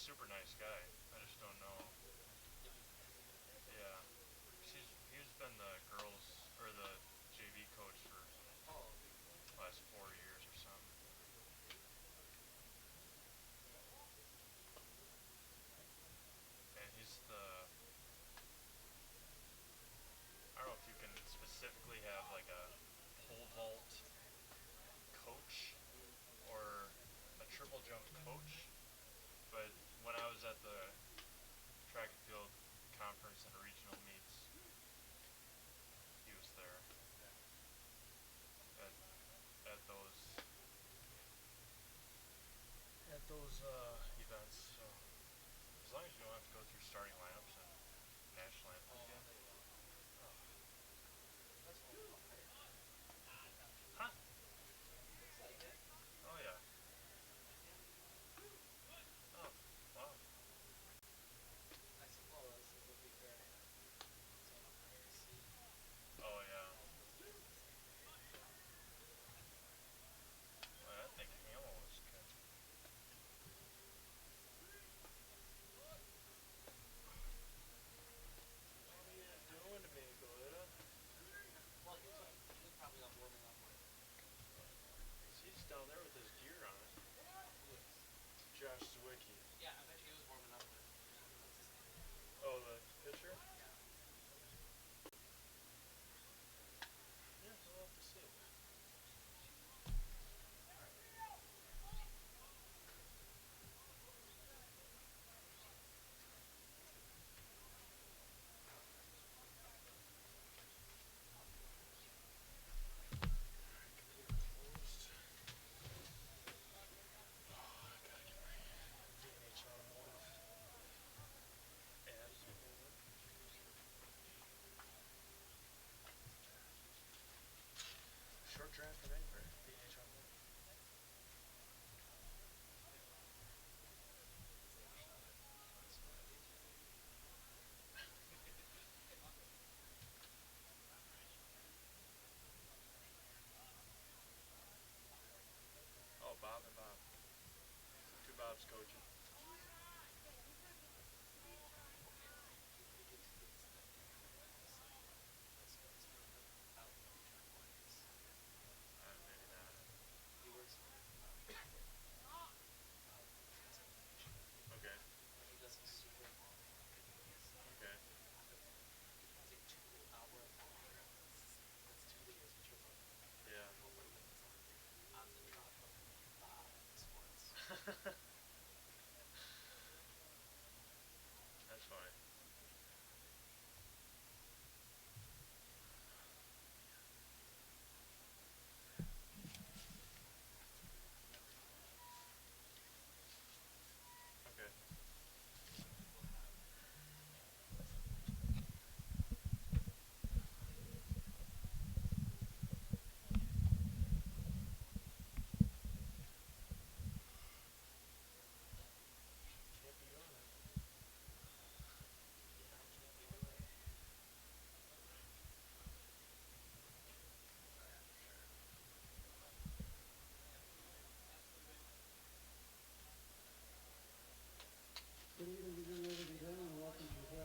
super nice guy. I just don't know. Yeah. He's been the girls or the JV coach for the last 4 years or something. And he's the I don't know if you can specifically have like a pole vault coach or a triple jump coach, but when I was at the track and field conference and regional meets, he was there at, at those events. So as long as you don't have to go through starting lineups and national anthems again. Oh. Huh? Oh yeah. Oh wow. Oh yeah. Well, I think Hamill was good. What are you doing to me, Galita? He's down there with his gear on. Josh Zwicky. Oh, the pitcher? Yeah, we'll have to see. Computer closed. Oh, I gotta get my VNH automotive ads pulled up. Short drive from anywhere, VNH automotive. Oh, Bob and Bob. Two Bobs coaching. Maybe not. Okay. Okay. Yeah. That's funny. Okay. Can't be on it.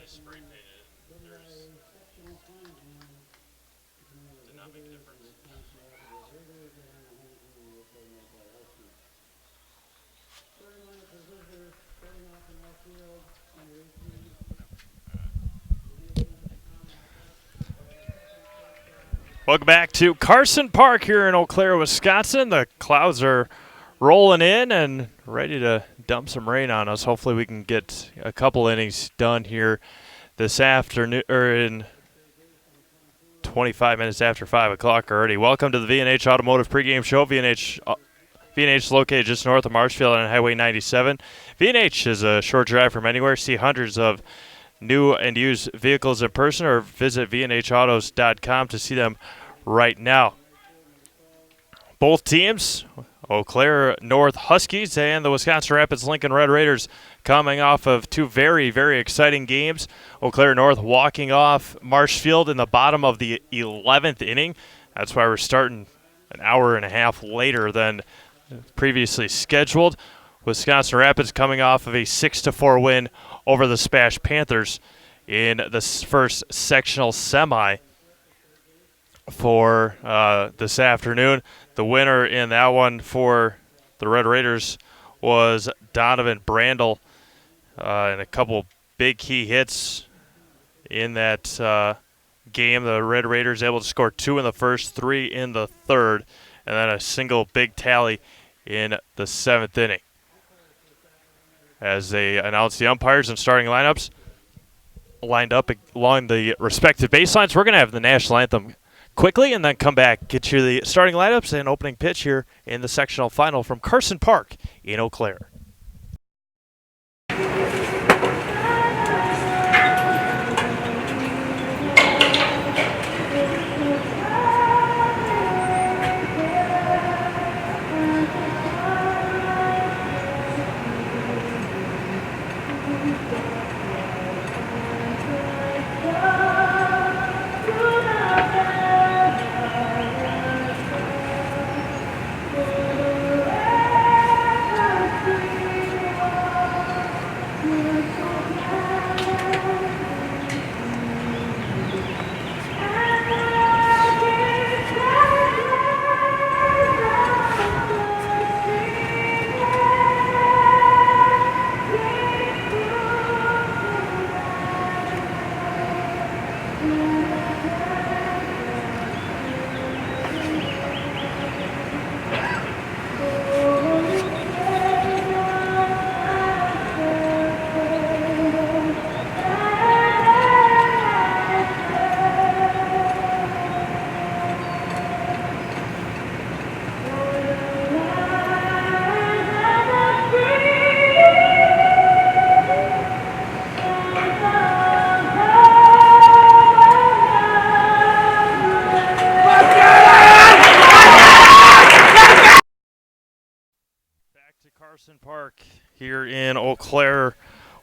They spray painted it. There's did not make a difference. Welcome back to Carson Park here in Eau Claire, Wisconsin. The clouds are rolling in and ready to dump some rain on us. Hopefully we can get a couple innings done here this afternoon, or in 25 minutes after 5 o'clock already. Welcome to the VNH Automotive pregame show. VNH is located just north of Marshfield on Highway 97. VNH is a short drive from anywhere. See hundreds of new and used vehicles in person, or visit vnhautos.com to see them right now. Both teams, Eau Claire North Huskies and the Wisconsin Rapids Lincoln Red Raiders, coming off of two very, very exciting games. Eau Claire North walking off Marshfield in the bottom of the 11th inning. That's why we're starting an hour and a half later than previously scheduled. Wisconsin Rapids coming off of a 6-4 win over the Spash Panthers in the first sectional semi for this afternoon. The winner in that one for the Red Raiders was Donovan Brandel, and a couple big key hits in that game. The Red Raiders able to score 2 in the first, 3 in the third, and then a single big tally in the 7th inning. As they announce the umpires and starting lineups lined up along the respective baselines, we're going to have the national anthem quickly and then come back, get you the starting lineups and opening pitch here in the sectional final from Carson Park in Eau Claire. Carson Park here in Eau Claire,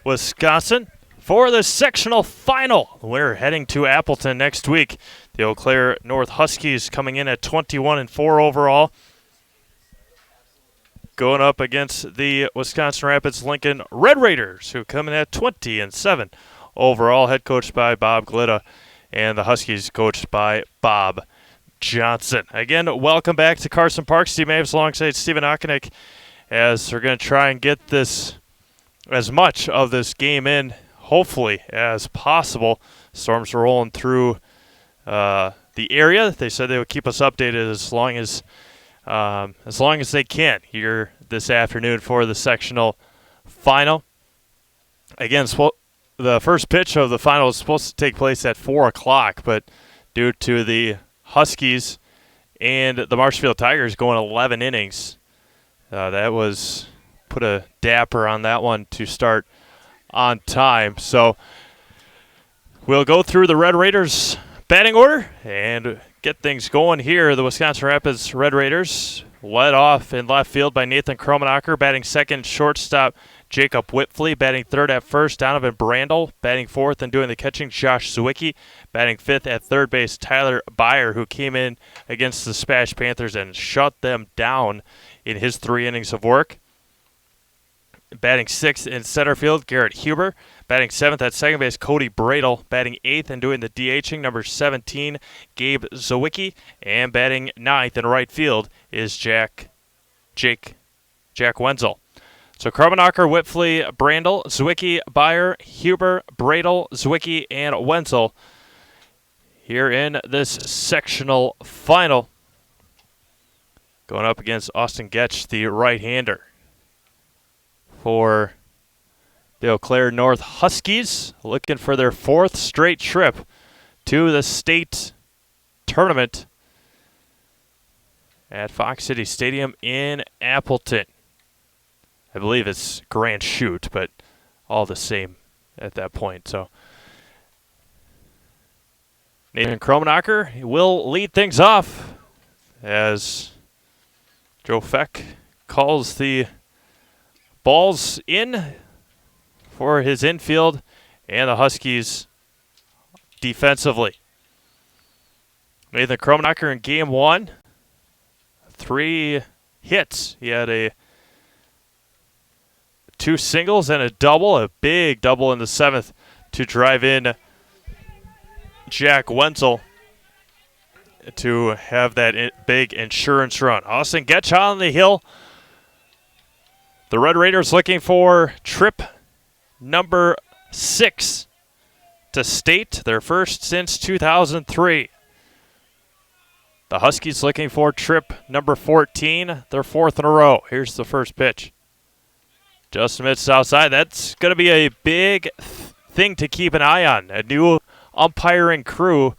Wisconsin for the sectional final. The winner heading to Appleton next week. The Eau Claire North Huskies coming in at 21-4 overall, going up against the Wisconsin Rapids Lincoln Red Raiders, who come in at 20-7 overall, head coached by Bob Glitta, and the Huskies coached by Bob Johnson. Again, welcome back to Carson Park. Steve Maves alongside Stephen Okonik, as we're going to try and get this, as much of this game in, hopefully, as possible. Storms are rolling through the area. They said they would keep us updated as long as they can here this afternoon for the sectional final. Again, the first pitch of the final is supposed to take place at 4 o'clock, but due to the Huskies and the Marshfield Tigers going 11 innings, that was put a dapper on that one to start on time. So we'll go through the Red Raiders batting order and get things going here. The Wisconsin Rapids Red Raiders led off in left field by Nathan Kromenacher, batting second, shortstop Jacob Whitfley, batting third at first, Donovan Brandel, batting fourth and doing the catching, Josh Zwicky, batting fifth at third base, Tyler Byer, who came in against the Spash Panthers and shut them down in his 3 innings of work. Batting sixth in center field, Garrett Huber. Batting seventh at second base, Cody Bradel. Batting eighth and doing the DHing, number 17, Gabe Zwicky. And batting ninth in right field is Jack Wenzel. So Kromenacher, Whitfley, Brandel, Zwicky, Byer, Huber, Bradel, Zwicky, and Wenzel here in this sectional final, going up against Austin Getch, the right-hander for the Eau Claire North Huskies, looking for their 4th straight trip to the state tournament at Fox City Stadium in Appleton. I believe it's Grand Chute, but all the same at that point. So Nathan Kromenacher will lead things off as Joe Feck calls the balls in for his infield and the Huskies defensively. Nathan Kromenacher in game 1, 3 hits. He had a 2 singles and a double, a big double in the 7th to drive in Jack Wenzel to have that big insurance run. Austin Getch on the hill. The Red Raiders looking for trip number 6 to state, their first since 2003. The Huskies looking for trip number 14, their 4th in a row. Here's the first pitch. Just amidst outside. That's going to be a big thing to keep an eye on. A new umpiring crew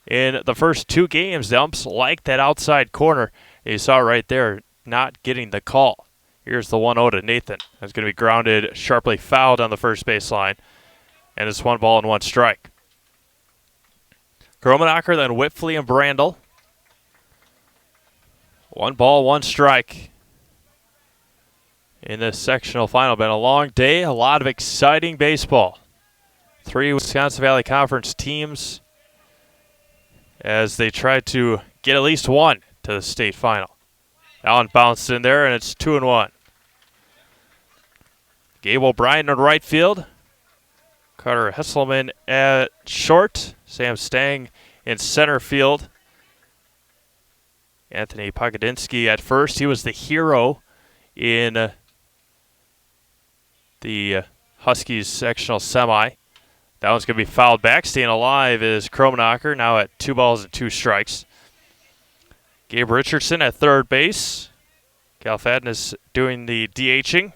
in the first 2 games. The umps like that outside corner. You saw right there, not getting the call. Here's the 1-0 to Nathan. That's going to be grounded, sharply fouled on the first baseline. And it's 1 ball and 1 strike. Kromenacher, then Whitfley and Brandel. 1 ball, 1 strike in this sectional final. Been a long day, a lot of exciting baseball. 3 Wisconsin Valley Conference teams as they try to get at least 1 to the state final. Allen bounced in there, and it's 2-1. Gabe O'Brien in right field. Carter Hesselman at short. Sam Stang in center field. Anthony Pogodinsky at first. He was the hero in the Huskies sectional semi. That one's going to be fouled back. Staying alive is Kromenacher, now at 2 balls and 2 strikes. Gabe Richardson at third base. Cal Fadden is doing the DHing.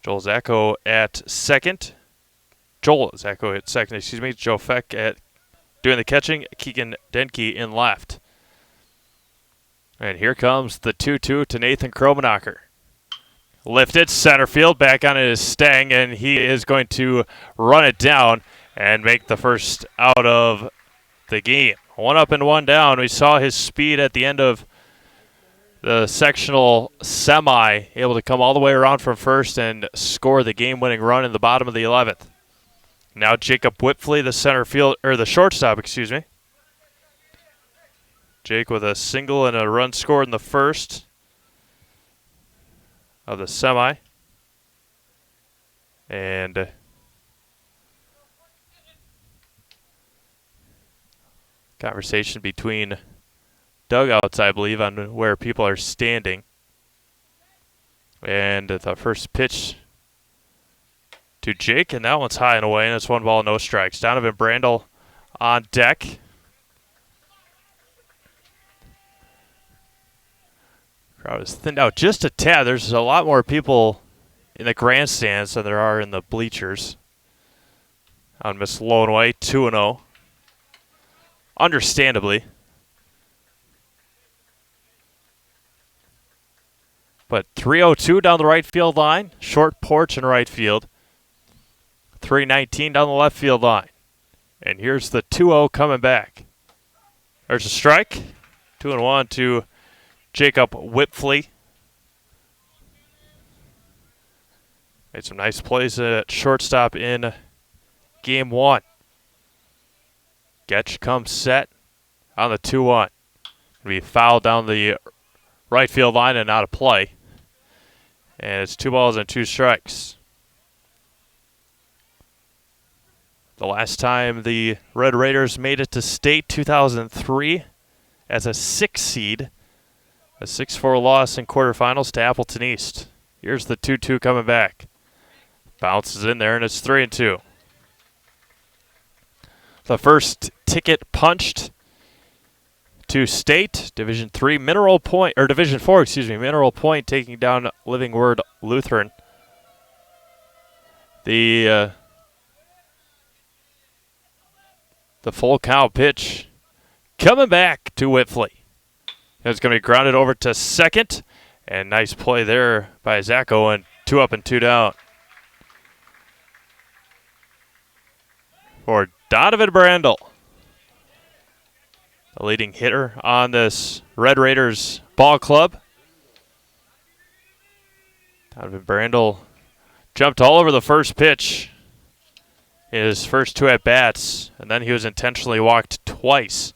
Joel Zacco at second. Joe Feck at doing the catching. Keegan Denke in left. And here comes the 2-2 to Nathan Kromenacher. Lifted, center field, back on his Stang, and he is going to run it down and make the first out of the game. 1 up and 1 down. We saw his speed at the end of the sectional semi, able to come all the way around from first and score the game-winning run in the bottom of the 11th. Now Jacob Whitfley, the shortstop, excuse me. Jake with a single and a run scored in the first of the semi. And conversation between dugouts, I believe, on where people are standing. And the first pitch to Jake, and that one's high and away, and it's 1 ball, no strikes. Donovan Brandel on deck. Crowd is thinned out just a tad. There's a lot more people in the grandstands than there are in the bleachers. On Miss Loneway, 2-0. Understandably. But 3-0-2 down the right field line. Short porch in right field. 3-19 down the left field line. And here's the 2-0 coming back. There's a strike. 2-1 to Jacob Whitfley. Made some nice plays at shortstop in game 1. Getch comes set on the 2-1. Be fouled down the right field line and out of play. And it's 2 balls and 2 strikes. The last time the Red Raiders made it to state, 2003, as a 6 seed. A 6-4 loss in quarterfinals to Appleton East. Here's the 2-2 coming back. Bounces in there, and it's 3-2. The first ticket punched to state. Division 4, Mineral Point, Mineral Point taking down Living Word Lutheran. The full count pitch coming back to Whitfley. It's going to be grounded over to second. And nice play there by Zacco, and 2 up and 2 down. For Donovan Brandel, the leading hitter on this Red Raiders ball club. Donovan Brandel jumped all over the first pitch in his first 2 at-bats, and then he was intentionally walked twice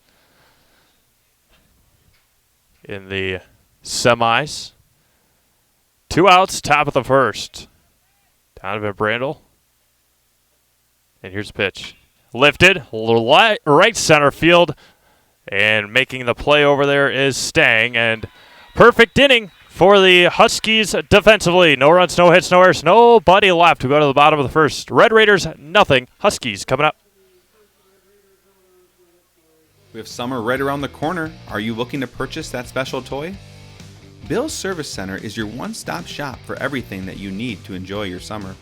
in the semis. 2 outs, top of the first. Donovan Brandel. And here's the pitch. Lifted, right center field. And making the play over there is Stang. And perfect inning for the Huskies defensively. No runs, no hits, no errors. Nobody left to go to the bottom of the first. Red Raiders, nothing. Huskies coming up. We have summer right around the corner. Are you looking to purchase that special toy? Bill's Service Center is your one-stop shop for everything that you need to enjoy your summer.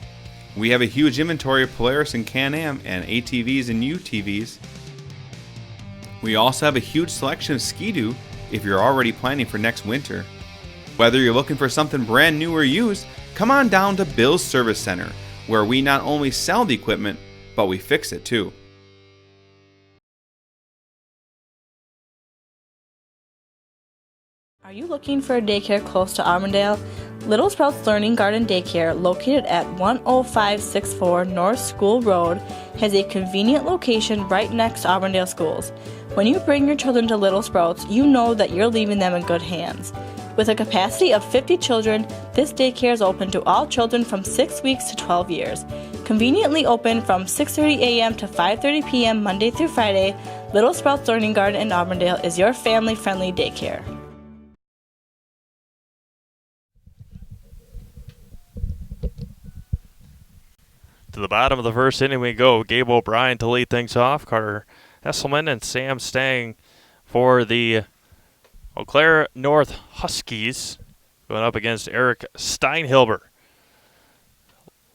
We have a huge inventory of Polaris and Can-Am and ATVs and UTVs. We also have a huge selection of Ski-Doo if you're already planning for next winter. Whether you're looking for something brand new or used, come on down to Bill's Service Center, where we not only sell the equipment, but we fix it too. Are you looking for a daycare close to Auburndale? Little Sprouts Learning Garden Daycare, located at 10564 North School Road, has a convenient location right next to Auburndale schools. When you bring your children to Little Sprouts, you know that you're leaving them in good hands. With a capacity of 50 children, this daycare is open to all children from 6 weeks to 12 years. Conveniently open from 6:30 a.m. to 5:30 p.m. Monday through Friday, Little Sprouts Learning Garden in Auburndale is your family-friendly daycare. To the bottom of the first inning we go. Gabe O'Brien to lead things off. Carter Hesselman and Sam Stang for the Eau Claire North Huskies going up against Eric Steinhilber.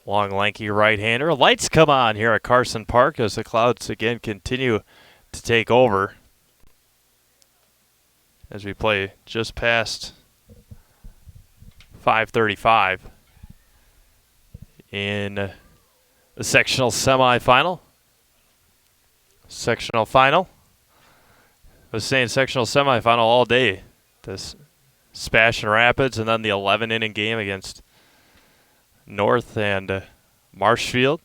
Long, lanky right-hander. Lights come on here at Carson Park as the Clouds again continue to take over. As we play just past 5:35 in the sectional semifinal. Sectional final. I was saying sectional semifinal all day. This Spashin Rapids and then the 11-inning game against North and Marshfield.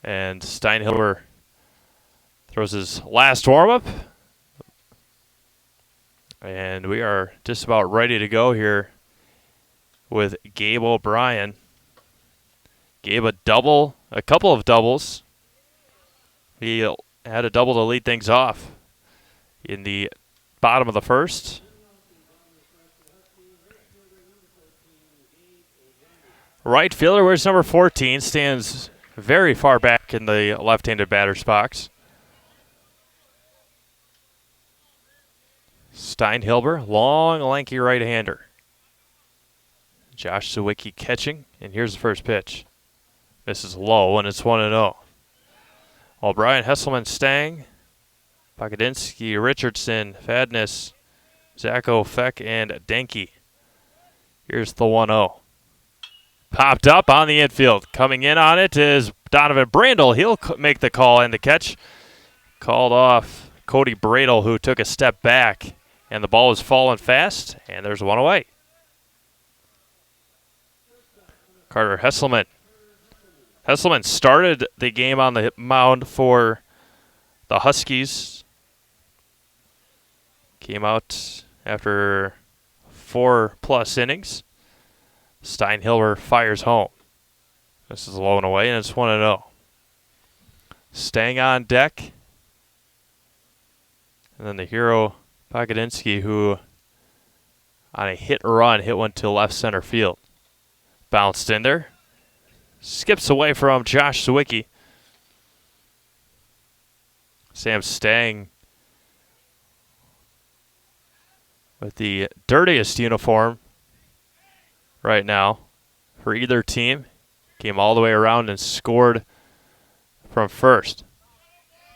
And Steinhilber throws his last warm-up. And we are just about ready to go here with Gabe O'Brien. Gabe a couple of doubles. He had a double to lead things off in the bottom of the first. Right fielder wears number 14, stands very far back in the left-handed batter's box. Steinhilber, long, lanky right-hander. Josh Sawicki catching, and here's the first pitch. This is low, and it's 1-0. O'Brien, Hesselman, Stang, Pokodinsky, Richardson, Fadness, Zacko, Feck, and Denke. Here's the 1-0. Popped up on the infield. Coming in on it is Donovan Brandel. He'll make the call and the catch. Called off Cody Bradel, who took a step back, and the ball was falling fast, and there's one away. Carter Hesselman. Hesselman started the game on the mound for the Huskies. Came out after 4+ innings. Steinhilber fires home. This is low and away, and it's 1-0. Staying on deck. And then the hero, Pokodinsky, who on a hit run hit one to left center field. Bounced in there. Skips away from Josh Sawicki. Sam Stang with the dirtiest uniform right now for either team. Came all the way around and scored from first.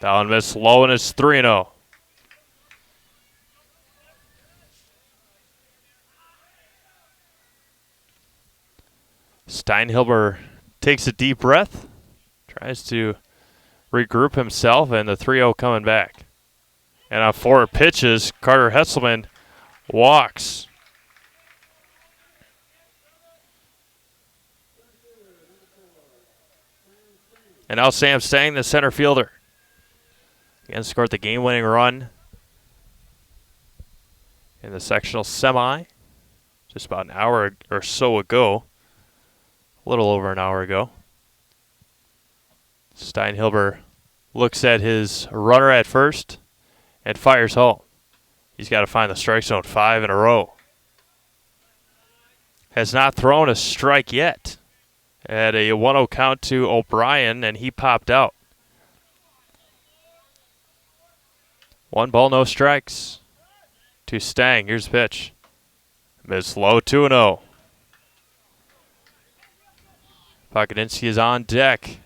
That one missed low, and it's 3-0. Steinhilber takes a deep breath, tries to regroup himself, and the 3-0 coming back. And on 4 pitches, Carter Hesselman walks. And now Sam Stang, the center fielder. Again, scored the game-winning run in the sectional semi just about an hour or so ago. A little over an hour ago. Steinhilber looks at his runner at first and fires home. He's got to find the strike zone 5 in a row. Has not thrown a strike yet. At a 1-0 count to O'Brien, and he popped out. 1 ball, no strikes to Stang. Here's the pitch. Miss low, 2-0. Pokodinsky is on deck.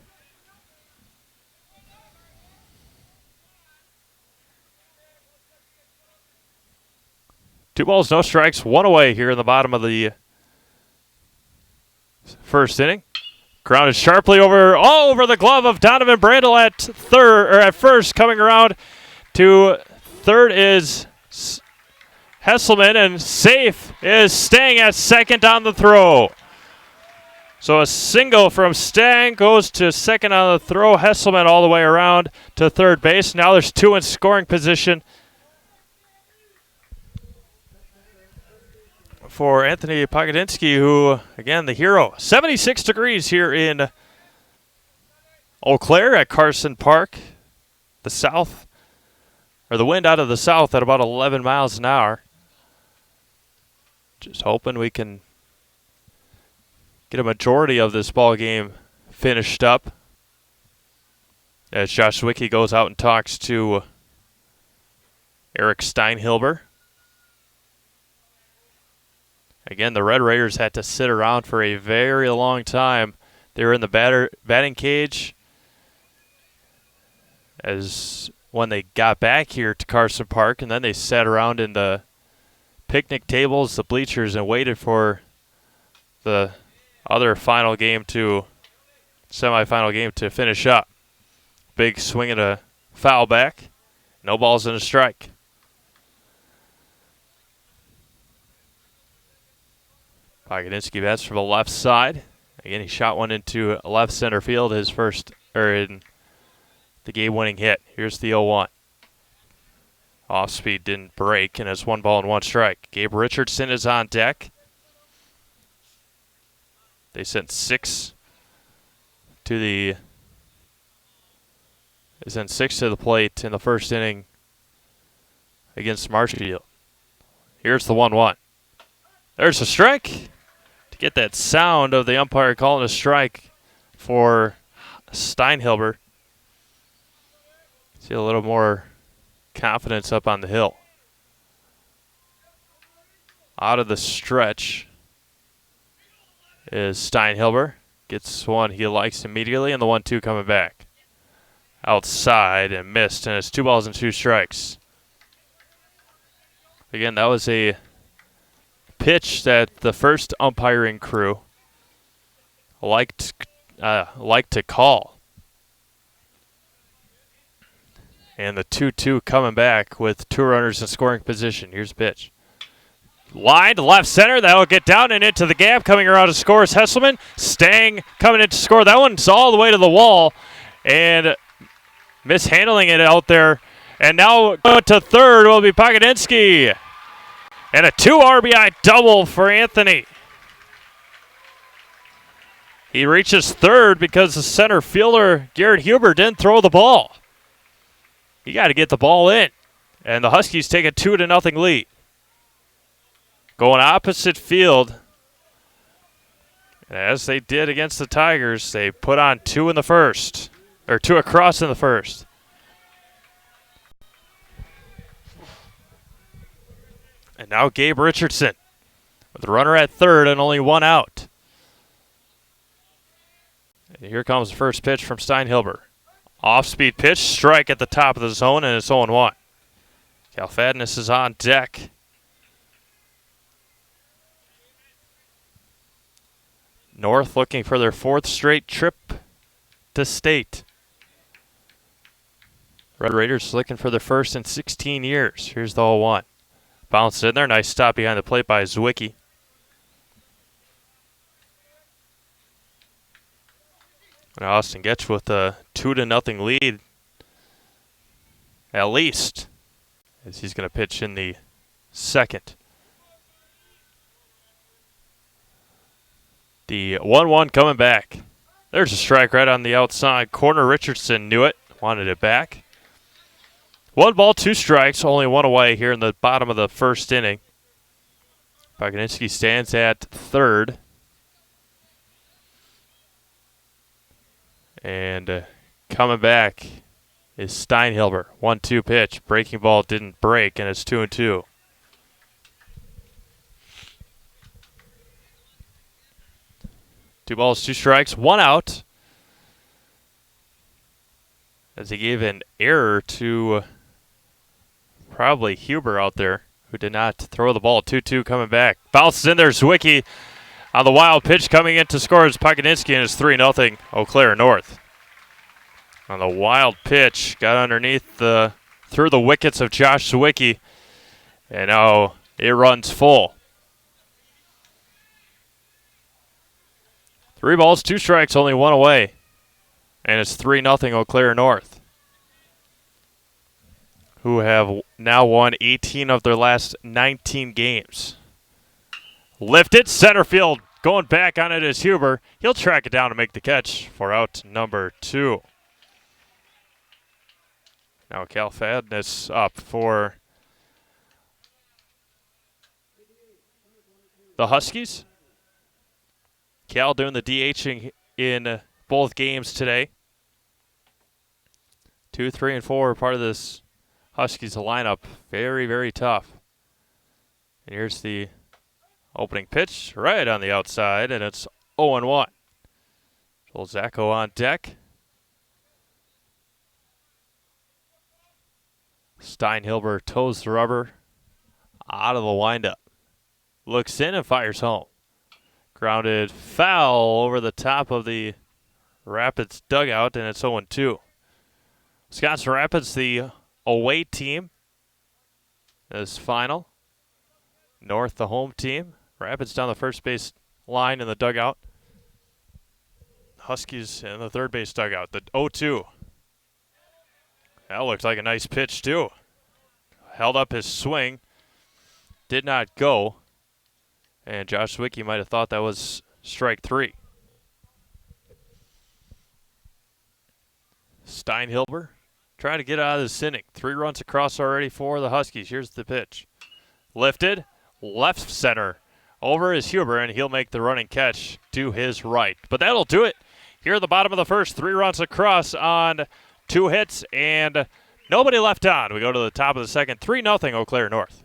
Two balls, no strikes, 1 away here in the bottom of the first inning. Grounded sharply over the glove of Donovan Brandel at first. Coming around to third is Hesselman, and safe is Stang at second on the throw. So a single from Stang goes to second on the throw. Hesselman all the way around to third base. Now there's 2 in scoring position for Anthony Pokodinsky, who, again, the hero. 76 degrees here in Eau Claire at Carson Park. The wind out of the south at about 11 miles an hour. Just hoping we can get a majority of this ball game finished up as Josh Zwicky goes out and talks to Eric Steinhilber. Again, the Red Raiders had to sit around for a very long time. They were in the batting cage as when they got back here to Carson Park, and then they sat around in the picnic tables, the bleachers, and waited for the other semifinal game to finish up. Big swing and a foul back. No balls and a strike. Pokodinsky bats from the left side. Again, he shot one into left center field, his first, in the game-winning hit. Here's the 0-1. Off speed didn't break, and it's 1 ball and 1 strike. Gabe Richardson is on deck. They sent 6 to the plate in the first inning against Marshfield. Here's the 1-1. There's a strike. To get that sound of the umpire calling a strike for Steinhilber. See a little more confidence up on the hill. Out of the stretch is Steinhilber. Gets one he likes immediately, and the 1-2 coming back. Outside and missed, and it's 2 balls and 2 strikes. Again, that was a pitch that the first umpiring crew liked to call. And the 2-2 coming back with 2 runners in scoring position. Here's the pitch. Line to left center. That'll get down and into the gap. Coming around to score is Hesselman. Stang coming in to score. That one's all the way to the wall. And mishandling it out there. And now to third will be Pokodinsky. And a 2 RBI double for Anthony. He reaches third because the center fielder, Garrett Huber, didn't throw the ball. You got to get the ball in. And the Huskies take a 2-0 lead. Going opposite field. And as they did against the Tigers, they put on 2 in the first. Or 2 across in the first. And now Gabe Richardson with the runner at third and only 1 out. And here comes the first pitch from Steinhilber. Off-speed pitch, strike at the top of the zone, and it's 0-1. Calfadness is on deck. North looking for their 4th straight trip to state. Red Raiders looking for their first in 16 years. Here's the 0-1. Bounced in there. Nice stop behind the plate by Zwicky. And Austin Getch with a 2-0 lead. At least. As he's going to pitch in the second. The 1-1 coming back. There's a strike right on the outside corner. Richardson knew it, wanted it back. 1 ball, 2 strikes, only 1 away here in the bottom of the first inning. Pogoninsky stands at third. And coming back is Steinhilber. 1-2 pitch. Breaking ball didn't break, and it's 2-2. Two balls, 2 strikes, 1 out. As he gave an error to probably Huber out there, who did not throw the ball. 2-2 coming back. Bounces in there. Zwicky on the wild pitch coming in to score is Pogoninsky, and it's 3-0 Eau Claire North. On the wild pitch, got underneath through the wickets of Josh Zwicky, and now it runs full. 3 balls, 2 strikes, only 1 away, and it's 3-0 Eau Claire North, who have now won 18 of their last 19 games. Lifted, center field, going back on it is Huber. He'll track it down and make the catch for out number 2. Now Cal Fadness up for the Huskies. Cal doing the DHing in both games today. 2, 3, and 4 are part of this Huskies lineup. Very, very tough. And here's the opening pitch right on the outside, and it's 0-1. Joel Zacco on deck. Steinhilber toes the rubber out of the windup. Looks in and fires home. Grounded foul over the top of the Rapids dugout, and it's 0-2. Wisconsin Rapids, the away team, is final. North, the home team. Rapids down the first base line in the dugout. Huskies in the third base dugout. The 0-2. That looked like a nice pitch, too. Held up his swing. Did not go. And Josh Zwicky might have thought that was strike 3. Steinhilber trying to get out of this inning. 3 runs across already for the Huskies. Here's the pitch. Lifted, left center. Over is Huber, and he'll make the running catch to his right. But that'll do it. Here at the bottom of the first, 3 runs across on 2 hits, and nobody left on. We go to the top of the second. 3-0 Eau Claire North.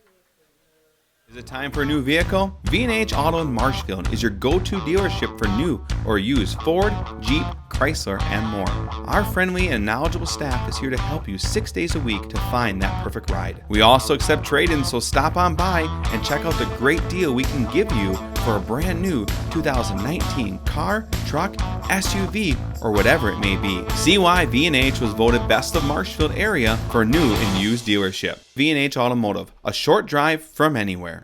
Is it time for a new vehicle? V&H Auto in Marshfield is your go-to dealership for new or used Ford, Jeep, Chrysler, and more. Our friendly and knowledgeable staff is here to help you 6 days a week to find that perfect ride. We also accept trade-ins, so stop on by and check out the great deal we can give you for a brand new 2019 car, truck, SUV, or whatever it may be. See why V&H was voted Best of Marshfield area for new and used dealership. V&H Automotive, a short drive from anywhere.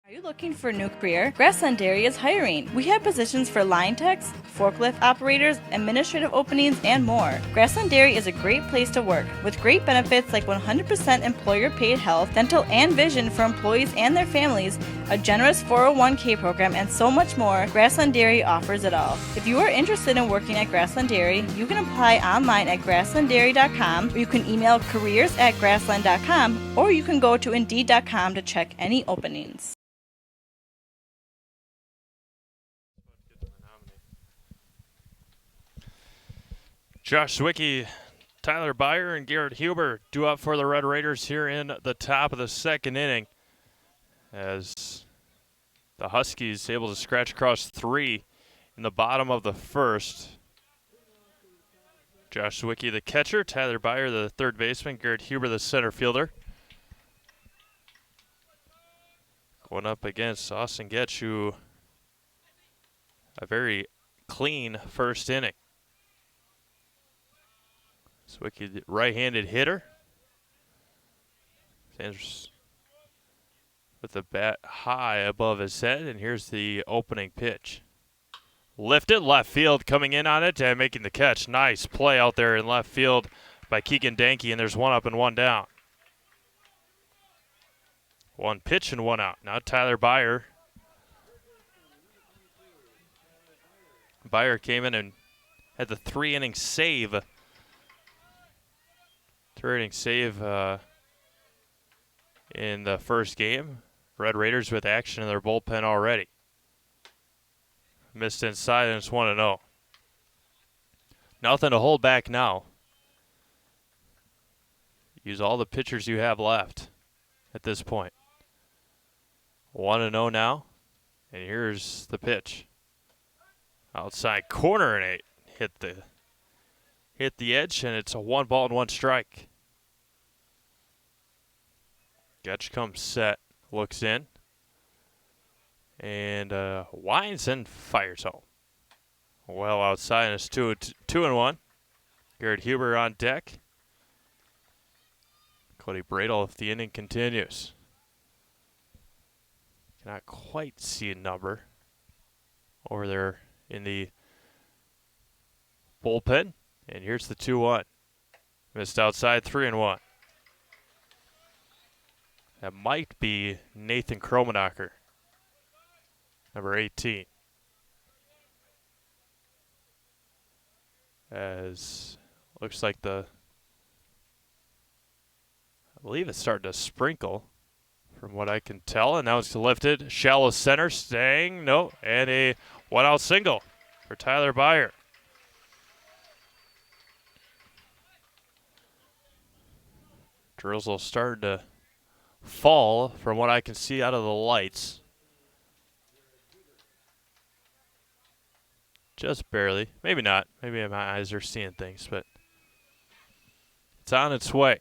Are you looking for a new career? Grassland Dairy is hiring. We have positions for line techs, forklift operators, administrative openings, and more. Grassland Dairy is a great place to work with great benefits like 100% employer-paid health, dental, and vision for employees and their families, a generous 401k program, and so much more. Grassland Dairy offers it all. If you are interested in working at Grassland Dairy, you can apply online at grasslanddairy.com, or you can email careers@grassland.com, or you can go to indeed.com to check any openings. Josh Zwicky, Tyler Byer, and Garrett Huber due up for the Red Raiders here in the top of the second inning, as the Huskies able to scratch across 3 in the bottom of the first. Josh Zwicky, the catcher, Tyler Byer, the third baseman, Garrett Huber, the center fielder. Going up against Austin Getch, who a very clean first inning. Zwicky, the right-handed hitter. Sanders with the bat high above his head, and here's the opening pitch. Lifted, left field coming in on it and making the catch. Nice play out there in left field by Keegan Danke, and there's one up and one down. One pitch and one out. Now Tyler Byer. Byer came in and had the 3-inning save. 3-inning save in the first game. Red Raiders with action in their bullpen already. Missed inside, and it's 1-0. Nothing to hold back now. Use all the pitchers you have left at this point. 1-0 now, and here's the pitch. Outside corner, and it hit the edge, and it's a 1-1 strike. Getch comes set, looks in, and winds and fires home. Well outside, and it's 2-1. Garrett Huber on deck. Cody Bradle if the inning continues. Cannot quite see a number over there in the bullpen. And here's the 2-1. Missed outside, 3-1. That might be Nathan Kromanacher, number 18. As looks like I believe it's starting to sprinkle from what I can tell. And now it's lifted. Shallow center, staying, no. And a one-out single for Tyler Byer. Drizzle started to fall from what I can see out of the lights. Just barely. Maybe not. Maybe my eyes are seeing things, but it's on its way.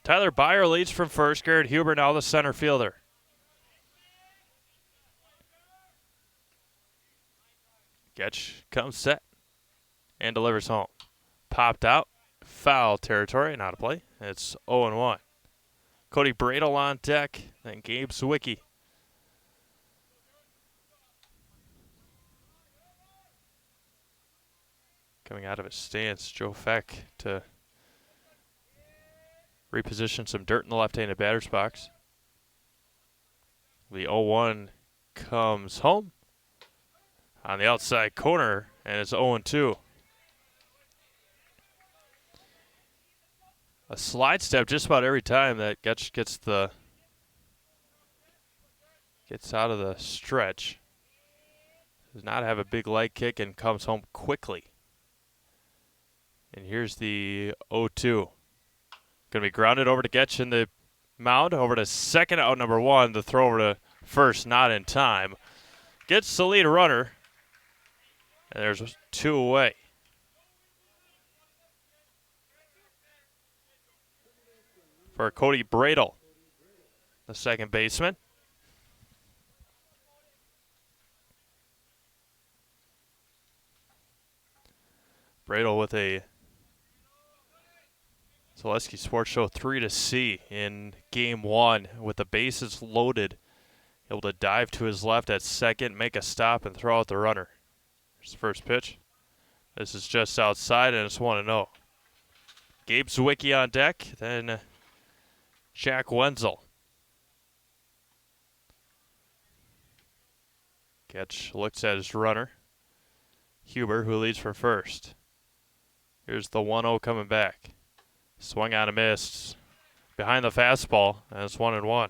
Tyler Byer leads from first. Garrett Huber now the center fielder. Getch comes set and delivers home. Popped out. Foul territory, not a play. It's 0-1. Cody Bradle on deck, then Gabe Zwicky. Coming out of his stance, Joe Feck to reposition some dirt in the left-handed batter's box. The 0-1 comes home on the outside corner, and it's 0-2. A slide step just about every time that Getch gets out of the stretch. Does not have a big leg kick and comes home quickly. And here's the 0-2. Going to be grounded over to Getch in the mound. Over to second, out number one. The throw over to first, not in time. Gets the lead runner. And there's 2 away. For Cody Bradle, the second baseman. Bradle with a Zaleski Sports Show 3-C in game 1 with the bases loaded. Able to dive to his left at second, make a stop, and throw out the runner. Here's the first pitch. This is just outside, and it's 1-0. Gabe Zwicky on deck, then Jack Wenzel. Getch looks at his runner, Huber, who leads for first. Here's the 1-0 coming back. Swung on a miss behind the fastball, and it's 1-1.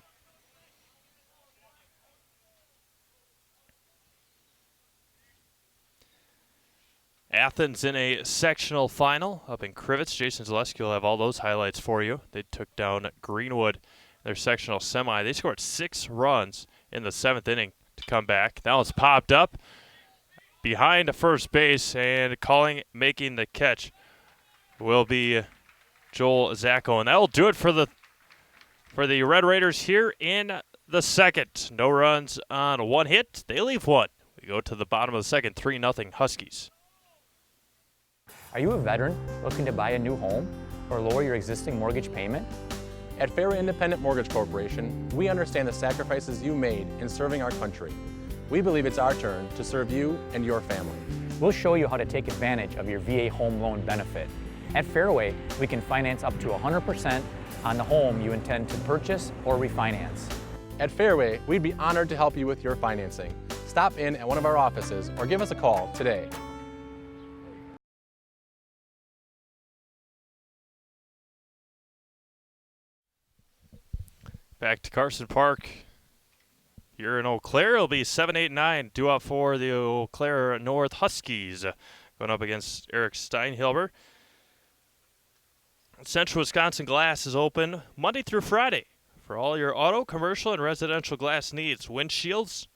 Athens in a sectional final up in Crivets. Jason Zaleski will have all those highlights for you. They took down Greenwood in their sectional semi. They scored 6 runs in the 7th inning to come back. Now it's popped up behind first base, and making the catch will be Joel Zacco. And that will do it for the Red Raiders here in the second. No runs on 1 hit. They leave 1. We go to the bottom of the second, 3-0 Huskies. Are you a veteran looking to buy a new home or lower your existing mortgage payment? At Fair Independent Mortgage Corporation, we understand the sacrifices you made in serving our country. We believe it's our turn to serve you and your family. We'll show you how to take advantage of your VA home loan benefit. At Fairway, we can finance up to 100% on the home you intend to purchase or refinance. At Fairway, we'd be honored to help you with your financing. Stop in at one of our offices or give us a call today. Back to Carson Park. Here in Eau Claire, it'll be 7-8-9 due up for the Eau Claire North Huskies. Going up against Eric Steinhilber. Central Wisconsin Glass is open Monday through Friday for all your auto, commercial, and residential glass needs. Windshields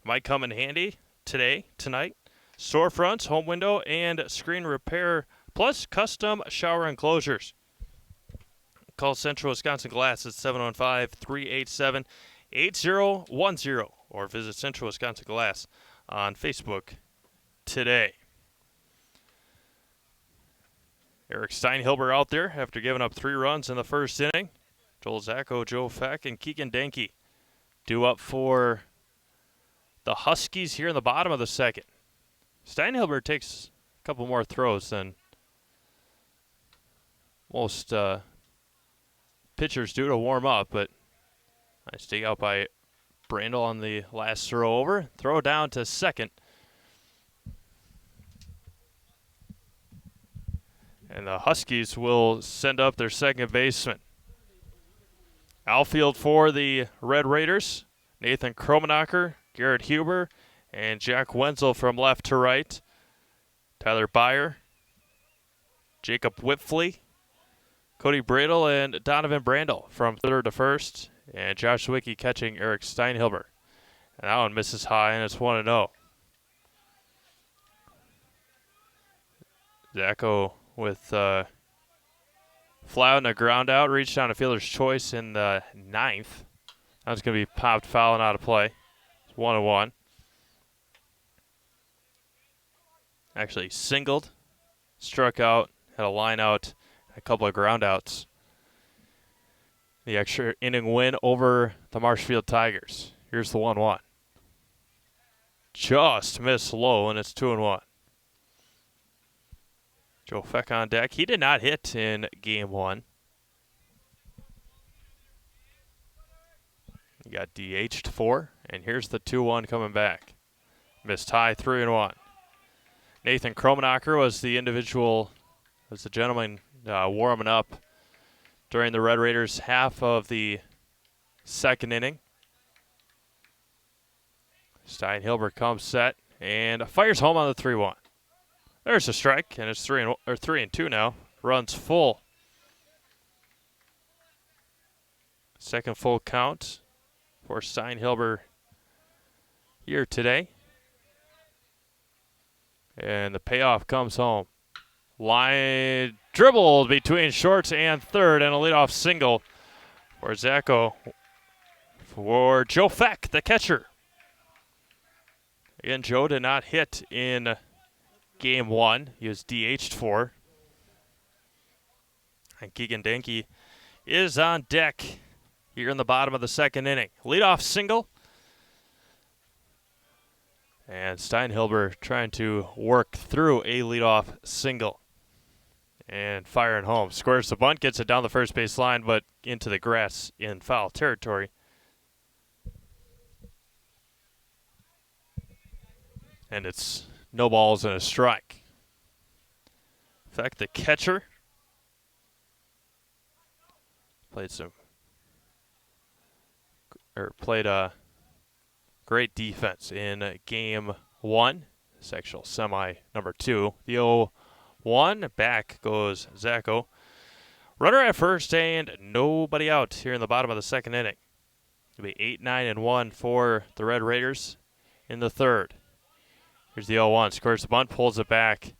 might come in handy tonight. Storefronts, home window, and screen repair, plus custom shower enclosures. Call Central Wisconsin Glass at 715-387-8010 or visit Central Wisconsin Glass on Facebook today. Eric Steinhilber out there after giving up 3 runs in the first inning. Joel Zacco, Joe Feck, and Keegan Denke due up for the Huskies here in the bottom of the second. Steinhilber takes a couple more throws than most pitchers do to warm up, but nice dig out by Brandel on the last throw over. Throw down to second. And the Huskies will send up their second baseman. Outfield for the Red Raiders, Nathan Kromenacher, Garrett Huber, and Jack Wenzel from left to right. Tyler Byer, Jacob Whitfley, Cody Bradle, and Donovan Brandel from third to first. And Josh Wicki catching Eric Steinhilber. And that one misses high, and it's 1-0. Zacco with fly out and a ground out, reached down a fielder's choice in the 9th. That was going to be popped foul and out of play. It's 1-1. Actually singled, struck out, had a line out, a couple of ground outs. The extra inning win over the Marshfield Tigers. Here's the 1-1. Just missed low, and it's 2-1. Joe Feck on deck. He did not hit in game 1. He got DH'd 4, and here's the 2-1 coming back. Missed high, 3-1. Nathan Kromenacher was the gentleman warming up during the Red Raiders' half of the second inning. Steinhilber comes set and fires home on the 3-1. There's a strike, and it's 3-2 now. Runs full. Second full count for Steinhilber here today. And the payoff comes home. Line dribbled between shorts and third, and a leadoff single for Zacco for Joe Feck, the catcher. Again, Joe did not hit in game 1. He was DH'd 4. And Keegan Denke is on deck here in the bottom of the second inning. Leadoff single. And Steinhilber trying to work through a leadoff single. And firing home. Squares the bunt, gets it down the first base line, but into the grass in foul territory. And it's no balls and a strike. In fact, the catcher played a great defense in game 1, sectional semi number 2. The 0-1, back goes Zacco. Runner at first and nobody out here in the bottom of the second inning. It'll be 8-9-1 for the Red Raiders in the third. Here's the 0-1, squares the bunt, pulls it back,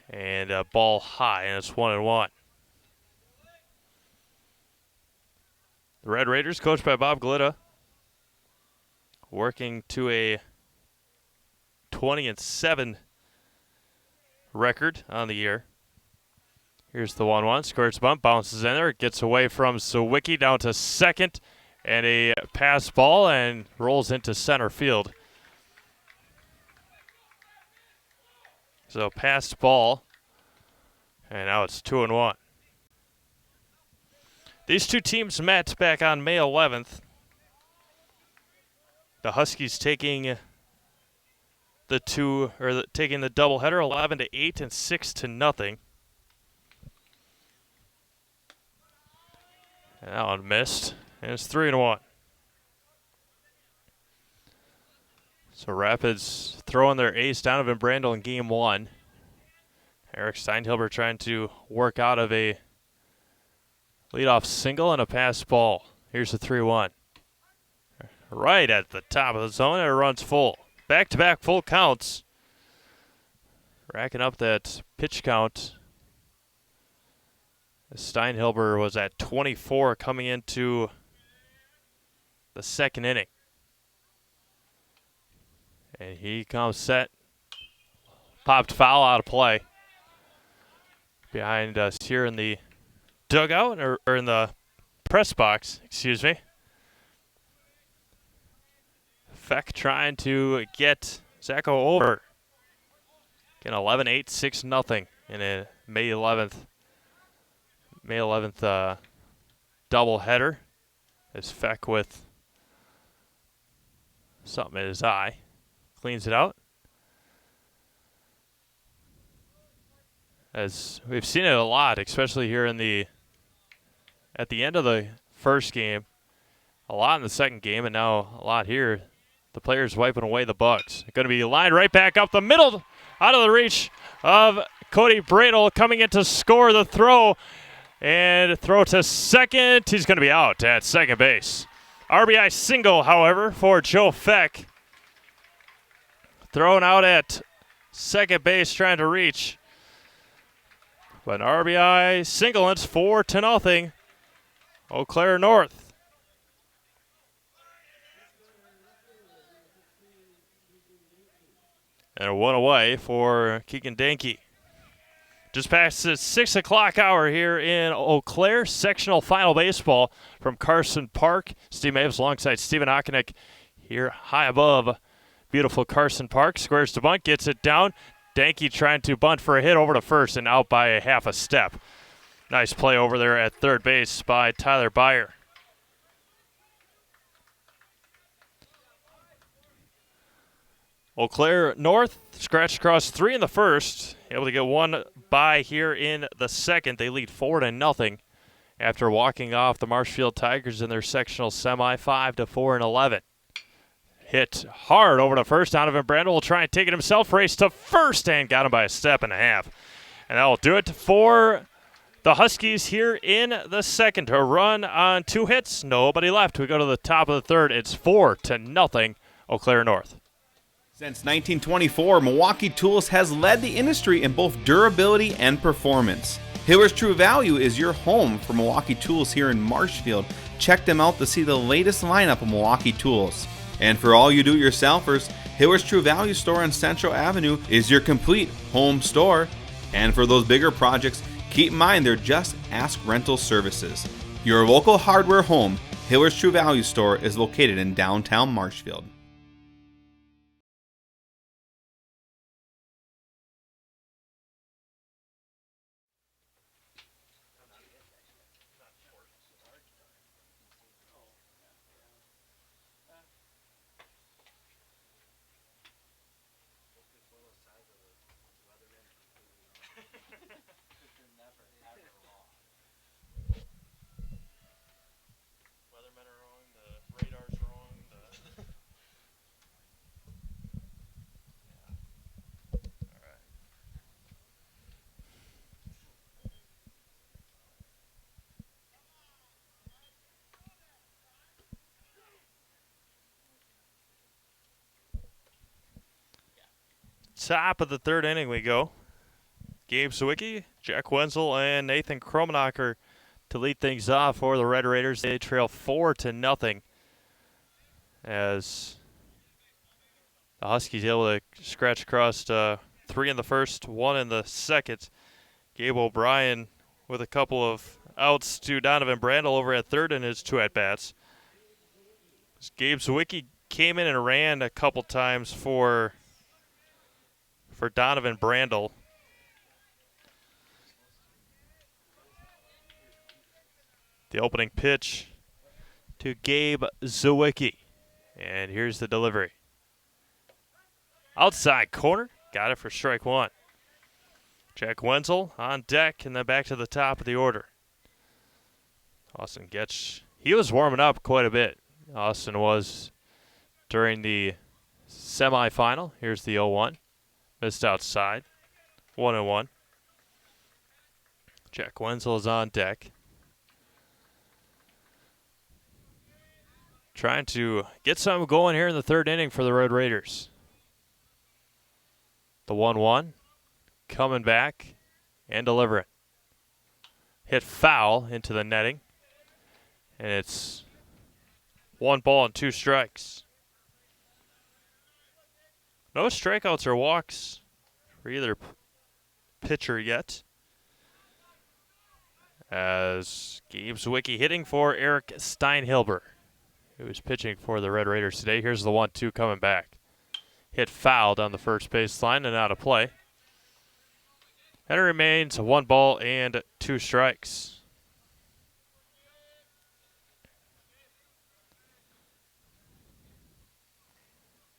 and a ball high, and it's 1-1. The Red Raiders, coached by Bob Glitta, working to a 20-7 record on the year. Here's the 1-1, squares the bunt, bounces in there, gets away from Sawicki down to second, and a pass ball, and rolls into center field. So passed ball. And now it's 2-1. These two teams met back on May 11th. The Huskies taking taking the doubleheader 11-8 and 6-0. And that one missed. And it's 3-1. So Rapids throwing their ace Donovan Brandel in game 1. Eric Steinhilber trying to work out of a leadoff single and a pass ball. Here's the 3-1. Right at the top of the zone, and it runs full. Back-to-back full counts. Racking up that pitch count. Steinhilber was at 24 coming into the second inning. And he comes set. Popped foul out of play. Behind us here in the dugout, or in the press box, excuse me. Feck trying to get Zacho over. Again, 11-8, 6-0 in a May 11th doubleheader. As Feck with something in his eye. Cleans it out. As we've seen it a lot, especially here at the end of the first game, a lot in the second game, and now a lot here. The players wiping away the Bucks. Going to be lined right back up the middle, out of the reach of Cody Bradel, coming in to score the throw, and throw to second. He's going to be out at second base. RBI single, however, for Joe Feck. Thrown out at second base, trying to reach. But an RBI single, and it's 4-0. Eau Claire North. And a one away for Keegan Danke. Just past the 6 o'clock hour here in Eau Claire. Sectional final baseball from Carson Park. Steve Maves alongside Stephen Hockenich here high above beautiful Carson Park. Squares to bunt, gets it down. Danke trying to bunt for a hit over to first and out by a half a step. Nice play over there at third base by Tyler Byer. Eau Claire North scratched across 3 in the first. Able to get one by here in the second. They lead 4-0 after walking off the Marshfield Tigers in their sectional semi 5-4-11. Hit hard over to first. Donovan Brandel will try and take it himself. Race to first and got him by a step and a half. And that will do it for the Huskies here in the second. A run on 2 hits. Nobody left. We go to the top of the third. It's 4-0 Eau Claire North. Since 1924, Milwaukee Tools has led the industry in both durability and performance. Hiller's True Value is your home for Milwaukee Tools here in Marshfield. Check them out to see the latest lineup of Milwaukee Tools. And for all you do-it-yourselfers, Hiller's True Value store on Central Avenue is your complete home store. And for those bigger projects, keep in mind they're just Ask Rental Services. Your local hardware home, Hiller's True Value store, is located in downtown Marshfield. Weathermen are wrong, the radar's wrong, Alright. Top of the third inning we go. Gabe Sawicki, Jack Wenzel, and Nathan Kromenacher to lead things off for the Red Raiders. They trail 4-0 as the Huskies able to scratch across 3 in the first, 1 in the second. Gabe O'Brien with a couple of outs to Donovan Brandel over at third in his 2 at-bats. Gabe Sawicki came in and ran a couple times for for Donovan Brandel. The opening pitch to Gabe Zawicki. And here's the delivery. Outside corner. Got it for strike one. Jack Wenzel on deck and then back to the top of the order. Austin Getch, he was warming up quite a bit. Austin was during the semifinal. Here's the 0-1. Missed outside. 1-1. Jack Wenzel is on deck. Trying to get something going here in the third inning for the Red Raiders. The 1-1. Coming back and delivering. Hit foul into the netting. And it's 1 ball and 2 strikes. No strikeouts or walks for either pitcher yet. As Gabe Zawicki hitting for Eric Steinhilber, who is pitching for the Red Raiders today. Here's the 1-2 coming back. Hit foul down the first baseline and out of play. And it remains 1 ball and 2 strikes.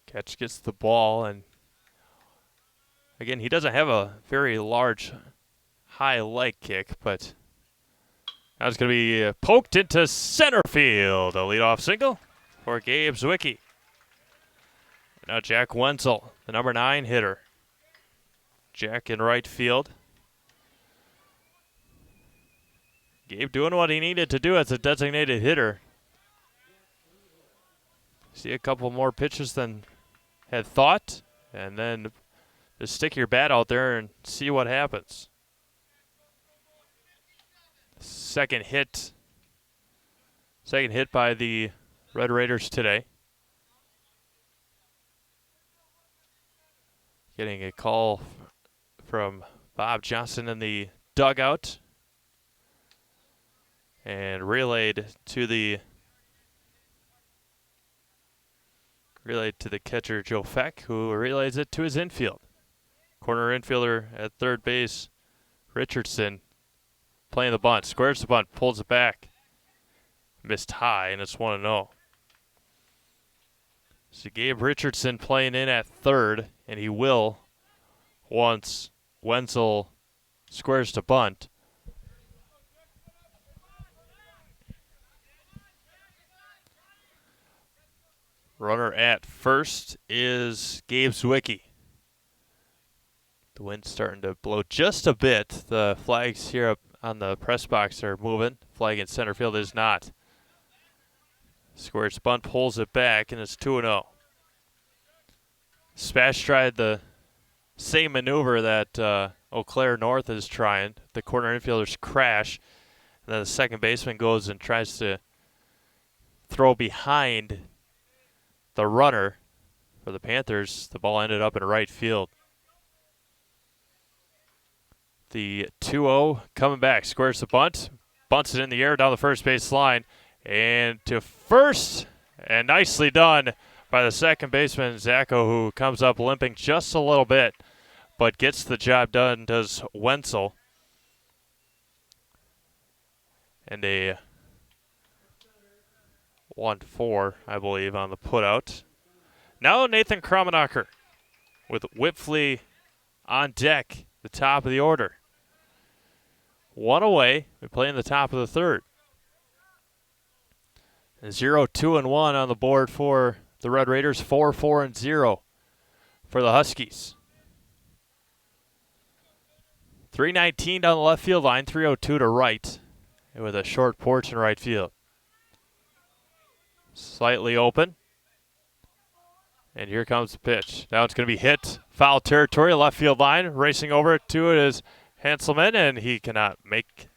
Catch gets the ball, and again, he doesn't have a very large high leg kick, but now it's going to be poked into center field. A leadoff single for Gabe Zawicki. Now Jack Wenzel, the number 9 hitter. Jack in right field. Gabe doing what he needed to do as a designated hitter. See a couple more pitches than had thought, and then just stick your bat out there and see what happens. Second hit by the Red Raiders today. Getting a call from Bob Johnson in the dugout and relayed to the catcher Joe Feck, who relays it to his infield. Corner infielder at third base, Richardson, playing the bunt, squares the bunt, pulls it back. Missed high, and it's 1-0. So Gabe Richardson playing in at third, and he will once Wenzel squares to bunt. Runner at first is Gabe Zawicki. The wind's starting to blow just a bit. The flags here up on the press box are moving. Flag in center field is not. Squares bunt, pulls it back, and it's 2-0. Spash tried the same maneuver that Eau Claire North is trying. The corner infielders crash, and then the second baseman goes and tries to throw behind the runner for the Panthers. The ball ended up in right field. The 2-0 coming back, squares the bunt, bunts it in the air down the first base line, and to first, and nicely done by the second baseman, Zacco, who comes up limping just a little bit, but gets the job done, does Wenzel. And a 1-4, I believe, on the putout. Now Nathan Kramenacher with Whipfley on deck, the top of the order. 1 away. We play in the top of the third. 0-2-1 on the board for the Red Raiders. 4-4-0 for the Huskies. 319 down the left field line. 302 to right, and with a short porch in right field. Slightly open. And here comes the pitch. Now it's going to be hit. Foul territory, left field line. Racing over to it is Henselman, and he cannot make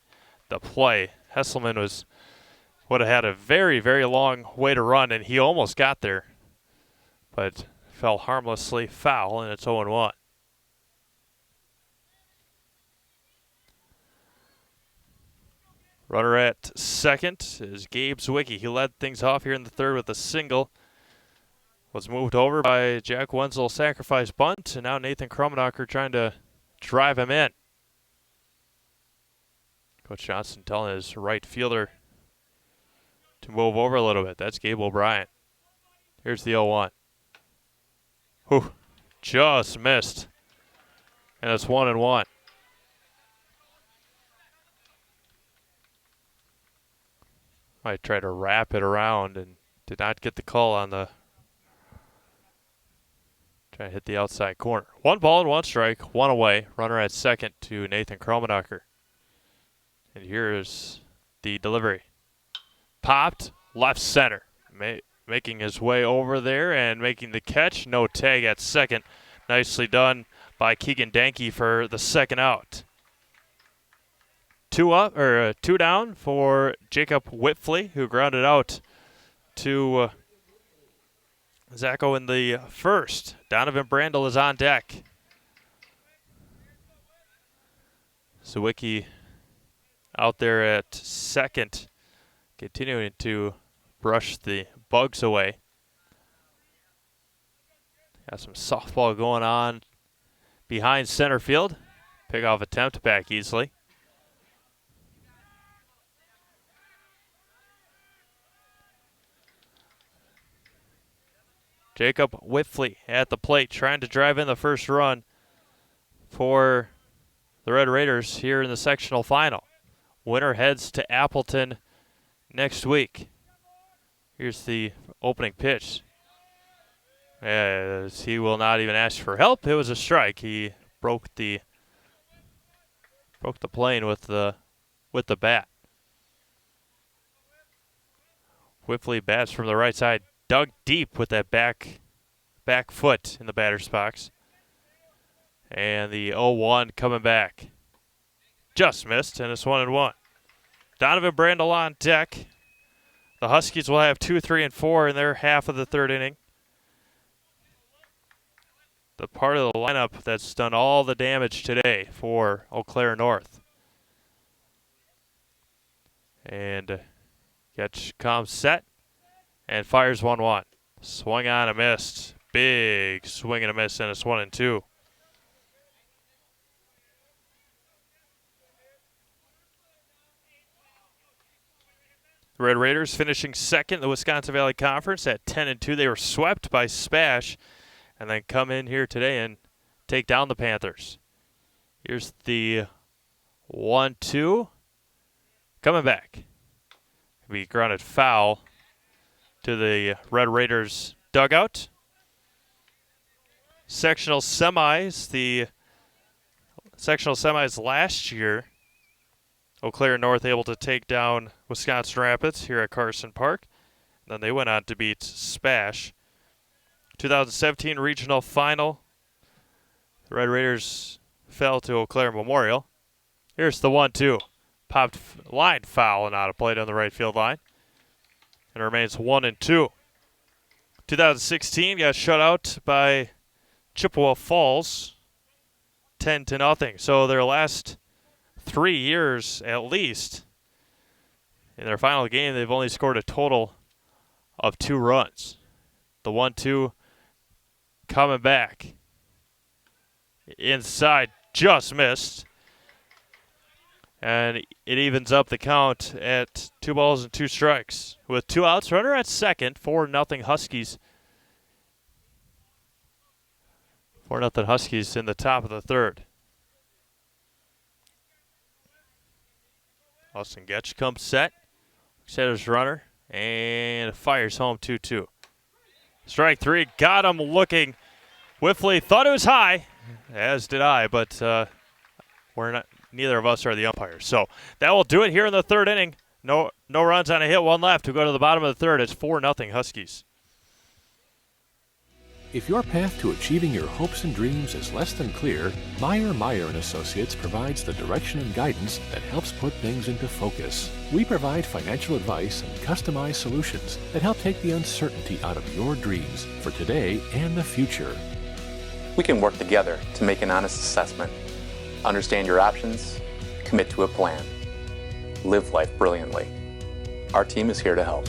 the play. Hesselman would have had a very, very long way to run, and he almost got there. But fell harmlessly foul, and it's 0-1. Runner at second is Gabe Zawicki. He led things off here in the third with a single. was moved over by Jack Wenzel, sacrifice bunt, and now Nathan Krummenacher trying to drive him in. Coach Johnson telling his right fielder to move over a little bit. That's Gabe O'Brien. Here's the 0-1. Whew, just missed. And it's 1-1. Might try to wrap it around and did not get the call on the. Try to hit the outside corner. 1 ball and 1 strike, 1 away. Runner at second to Nathan Krummenacher. And here's the delivery. Popped, left center. Making his way over there and making the catch. No tag at second. Nicely done by Keegan Danke for the second out. 2 down for Jacob Whitfley, who grounded out to Zacho in the first. Donovan Brandel is on deck. Sawicki out there at second, continuing to brush the bugs away. Got some softball going on behind center field. Pickoff attempt back easily. Jacob Whitfley at the plate trying to drive in the first run for the Red Raiders here in the sectional final. Winner heads to Appleton next week. Here's the opening pitch. As he will not even ask for help. It was a strike. He broke the plane with the bat. Whitfley bats from the right side. Dug deep with that back foot in the batter's box. And the 0-1 coming back. Just missed, and it's 1-1. Donovan Brandel on deck. The Huskies will have 2, 3, and 4 in their half of the third inning. The part of the lineup that's done all the damage today for Eau Claire North. And catch comes set. And fires 1-1. Swung on and missed. Big swing and a miss, and it's 1-2. The Red Raiders finishing second in the Wisconsin Valley Conference at 10-2. They were swept by Spash and then come in here today and take down the Panthers. Here's the 1-2. Coming back. Be grounded foul to the Red Raiders dugout. Sectional semis. The sectional semis last year, Eau Claire North able to take down Wisconsin Rapids here at Carson Park. Then they went on to beat Spash. 2017 regional final. The Red Raiders fell to Eau Claire Memorial. Here's the 1-2. Popped line foul and out of play on the right field line. And it remains 1-2. 2016 got shut out by Chippewa Falls, 10-0. So their last 3 years, at least, in their final game, they've only scored a total of 2 runs. The 1-2 coming back inside, just missed. And it evens up the count at 2 balls and 2 strikes. With 2 outs, runner at second, 4-0 Huskies. 4-0 Huskies in the top of the third. Austin Getch comes set. Setter's runner and fires home 2-2. Strike 3, got him looking. Whitfley thought it was high, as did I, but we're not. Neither of us are the umpires. So that will do it here in the third inning. No runs on a hit, 1 left. We go to the bottom of the third. It's 4-0 Huskies. If your path to achieving your hopes and dreams is less than clear, Meyer & Associates provides the direction and guidance that helps put things into focus. We provide financial advice and customized solutions that help take the uncertainty out of your dreams for today and the future. We can work together to make an honest assessment. Understand your options, commit to a plan. Live life brilliantly. Our team is here to help.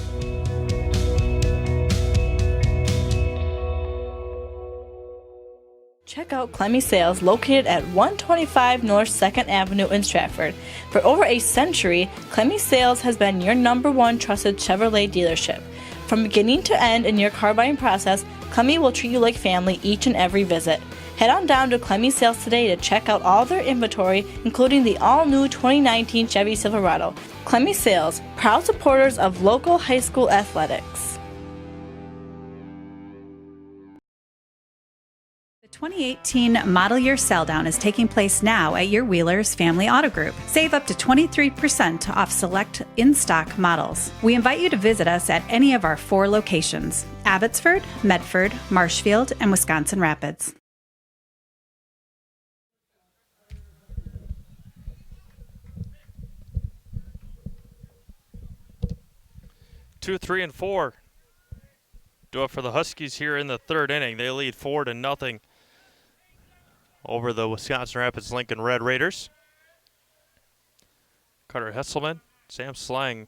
Check out Clemmy Sales, located at 125 North 2nd Avenue in Stratford. For over a century, Clemmy Sales has been your #1 trusted Chevrolet dealership. From beginning to end in your car buying process, Clemmy will treat you like family each and every visit. Head on down to Clemmy Sales today to check out all their inventory, including the all-new 2019 Chevy Silverado. Clemmy Sales, proud supporters of local high school athletics. The 2018 model year sell down is taking place now at your Wheeler's Family Auto Group. Save up to 23% off select in-stock models. We invite you to visit us at any of our 4 locations: Abbotsford, Medford, Marshfield, and Wisconsin Rapids. Two, 3, and 4. Do it for the Huskies here in the 3rd inning. They lead 4-0 over the Wisconsin Rapids Lincoln Red Raiders. Carter Hesselman, Sam Stang,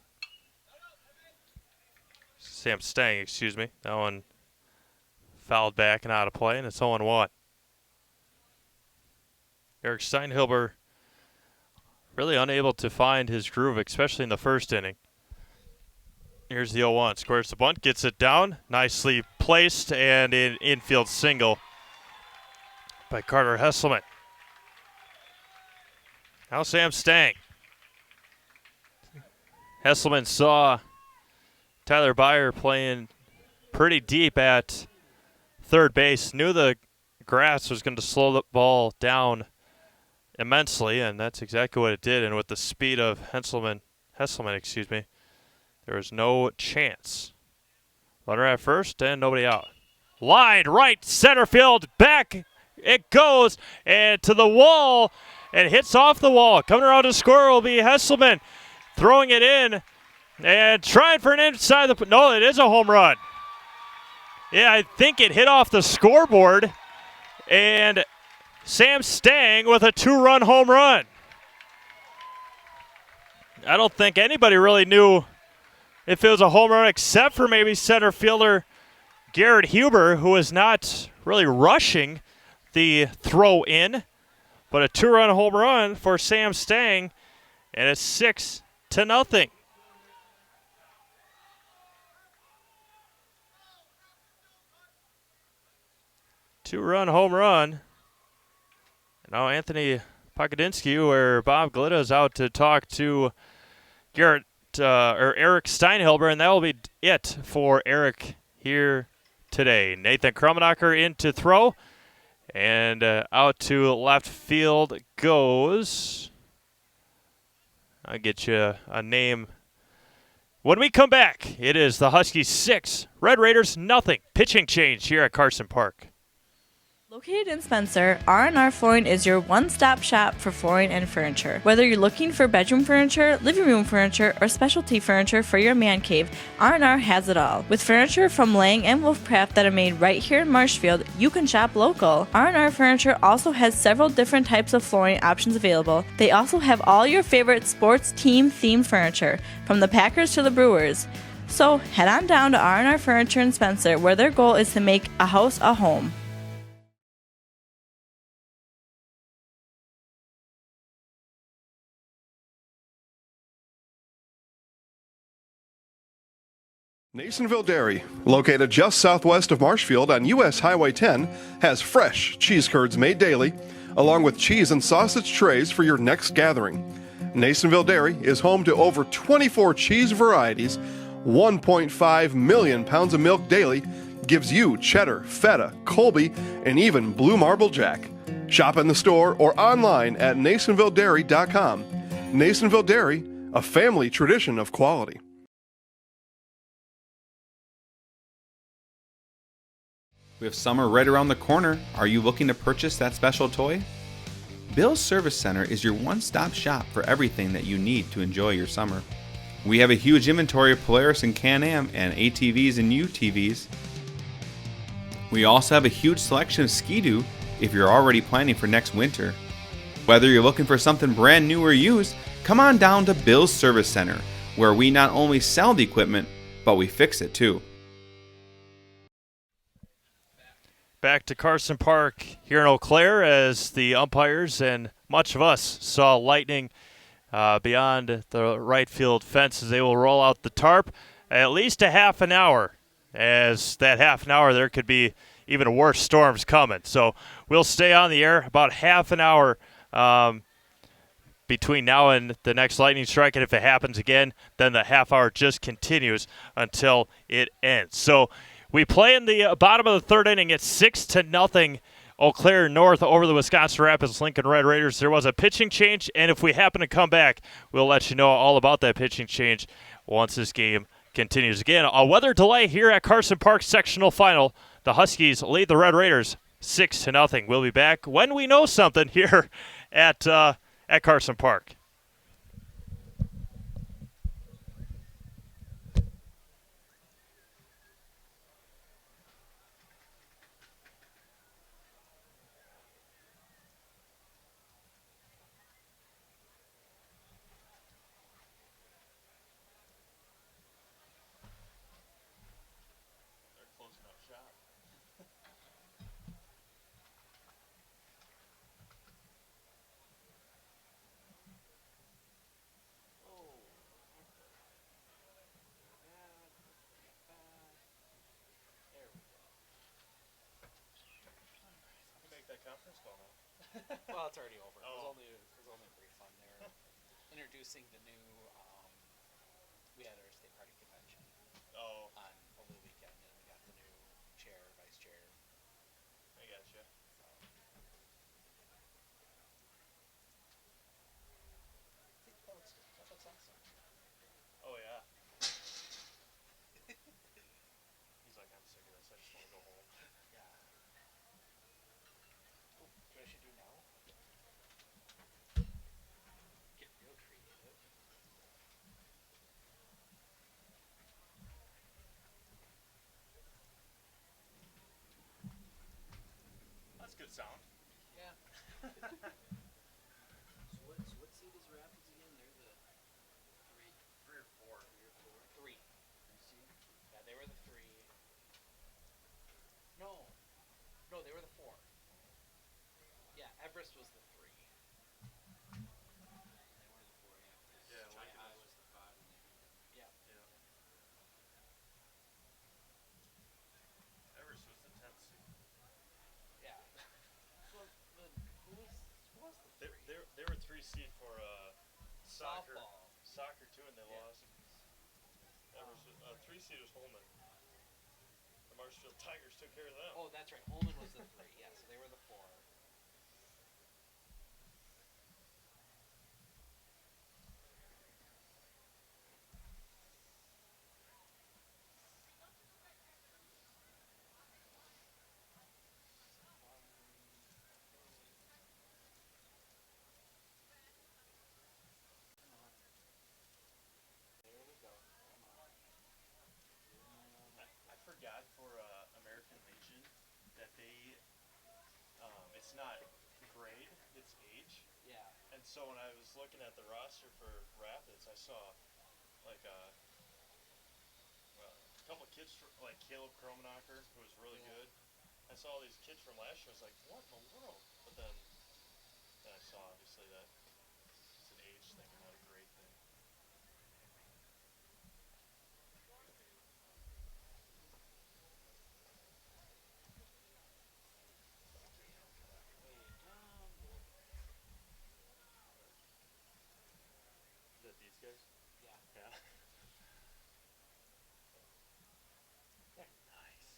excuse me. That one fouled back and out of play, and it's 0-1. Eric Steinhilber really unable to find his groove, especially in the 1st inning. Here's the 0-1. Squares the bunt, gets it down. Nicely placed, and an infield single by Carter Hesselman. Now Sam Stang. Hesselman saw Tyler Byer playing pretty deep at 3rd base. Knew the grass was going to slow the ball down immensely, and that's exactly what it did. And with the speed of Hesselman, there was no chance. Runner at first and nobody out. Line right center field, back it goes, and to the wall, and hits off the wall. Coming around to score will be Hesselman, throwing it in and trying for an inside the. No, it is a home run. Yeah, I think it hit off the scoreboard, and Sam Stang with a 2-run home run. I don't think anybody really knew if it was a home run, except for maybe center fielder Garrett Huber, who was not really rushing the throw in. But a 2-run home run for Sam Stang, and it's 6-0. 2-run home run. And now Anthony Pakadinsky, where Bob Glitta is out to talk to Eric Steinhilber, and that will be it for Eric here today. Nathan Krummenacher in to throw, and out to left field goes. I'll get you a name. When we come back, it is the Huskies 6, Red Raiders nothing. Pitching change here at Carson Park. Located in Spencer, R&R Flooring is your one-stop shop for flooring and furniture. Whether you're looking for bedroom furniture, living room furniture, or specialty furniture for your man cave, R&R has it all. With furniture from Lang and Wolfcraft that are made right here in Marshfield, you can shop local. R&R Furniture also has several different types of flooring options available. They also have all your favorite sports team-themed furniture, from the Packers to the Brewers. So head on down to R&R Furniture in Spencer, where their goal is to make a house a home. Nasonville Dairy, located just southwest of Marshfield on US Highway 10, has fresh cheese curds made daily, along with cheese and sausage trays for your next gathering. Nasonville Dairy is home to over 24 cheese varieties. 1.5 million pounds of milk daily gives you cheddar, feta, Colby, and even Blue Marble Jack. Shop in the store or online at NasonvilleDairy.com. Nasonville Dairy, a family tradition of quality. With summer right around the corner, are you looking to purchase that special toy? Bill's Service Center is your one-stop shop for everything that you need to enjoy your summer. We have a huge inventory of Polaris and Can-Am and ATVs and UTVs. We also have a huge selection of Ski-Doo if you're already planning for next winter. Whether you're looking for something brand new or used, come on down to Bill's Service Center, where we not only sell the equipment, but we fix it too. back to Carson Park here in Eau Claire as the umpires and much of us saw lightning beyond the right field fence as they will roll out the tarp at least a half an hour. As that half an hour, there could be even worse storms coming. So we'll stay on the air about half an hour between now and the next lightning strike. And if it happens again, then the half hour just continues until it ends. So we play in the bottom of the third inning. It's 6-0 Eau Claire North over the Wisconsin Rapids Lincoln Red Raiders. There was a pitching change, and if we happen to come back, we'll let you know all about that pitching change once this game continues. Again, a weather delay here at Carson Park sectional final. The Huskies lead the Red Raiders 6-0. We'll be back when we know something here at Carson Park. Well, it's already over. It was only pretty fun. They were introducing the new. We had our state party convention over the weekend, and we got the new chair, vice chair. I gotcha. That looks awesome. Oh, yeah. He's like, I'm sick of this. I just want to go home. Yeah. Ooh, what I should do now? Get real creative. That's good sound. Yeah. So what seed is Rapids again? They're the three or four. Three. Yeah, they were the three. No, they were the four. Yeah, Everest was the three. They were the four, yeah. Yeah, Lincoln was the five. Yeah. Everest was the 10th seed. Yeah. So who was the three? They were 3 seed for Softball. Soccer too, and they lost. Everest was, 3 seed was Holman. The Marshfield Tigers took care of them. Oh, that's right. Holman was the three. Yeah, so they were the four. There we go. I forgot for American Legion that they, it's not grade, it's age. Yeah. And so when I was looking at the roster for Rapids, I saw like a couple kids like Caleb Kromenacher, who was really good. I saw all these kids from last year. I was like, what in the world? But then I saw obviously that it's an age thing and not a grade thing. Is that these guys? Yeah. Yeah. Nice.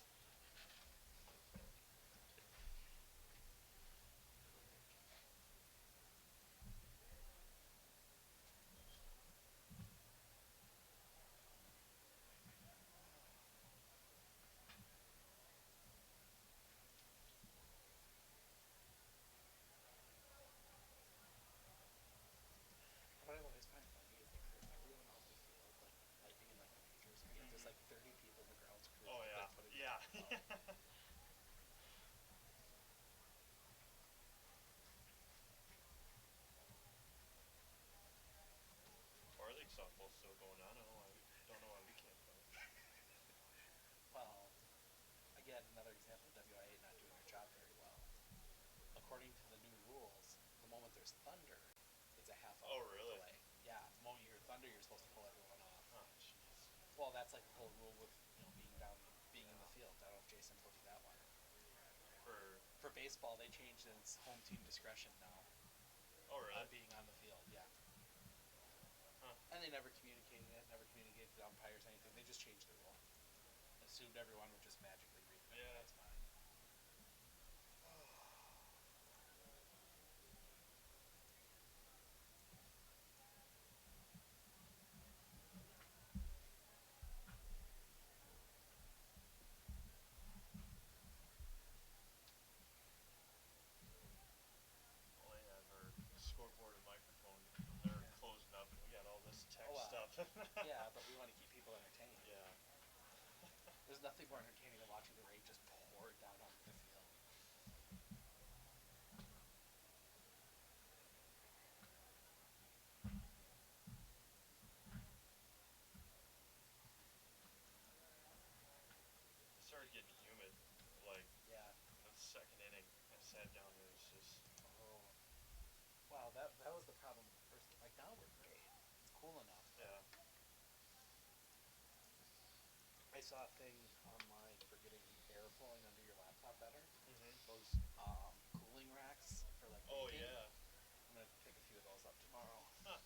according to the new rules, the moment there's thunder, it's a half Oh, hour really? delay. Yeah, the moment you hear thunder, you're supposed to pull everyone off. Oh, jeez. Well, that's like the whole rule with being in the field. I don't know if Jason told you that one. For baseball, they changed and it's home team discretion now. Oh, really? On being on the field, yeah. Huh. And they never communicated it, never communicated to umpires, anything. They just changed the rule. Assumed everyone would just magically read it in everyone's mind. All I have are scoreboard and microphone. They're closing up, and we got all this tech stuff. Yeah, but we want to keep people entertained. Yeah. There's nothing more entertaining than watching the rain just pour down onto the field. It started getting humid, like, the second inning. I sat down and it was just... Oh. Wow, that was the problem with the first game. Like, now we're great. It's cool enough. Yeah. I saw a thing online for getting air flowing under your laptop better. Mm-hmm. Those cooling racks for, like, Oh, baking. yeah. I'm going to pick a few of those up tomorrow. Huh.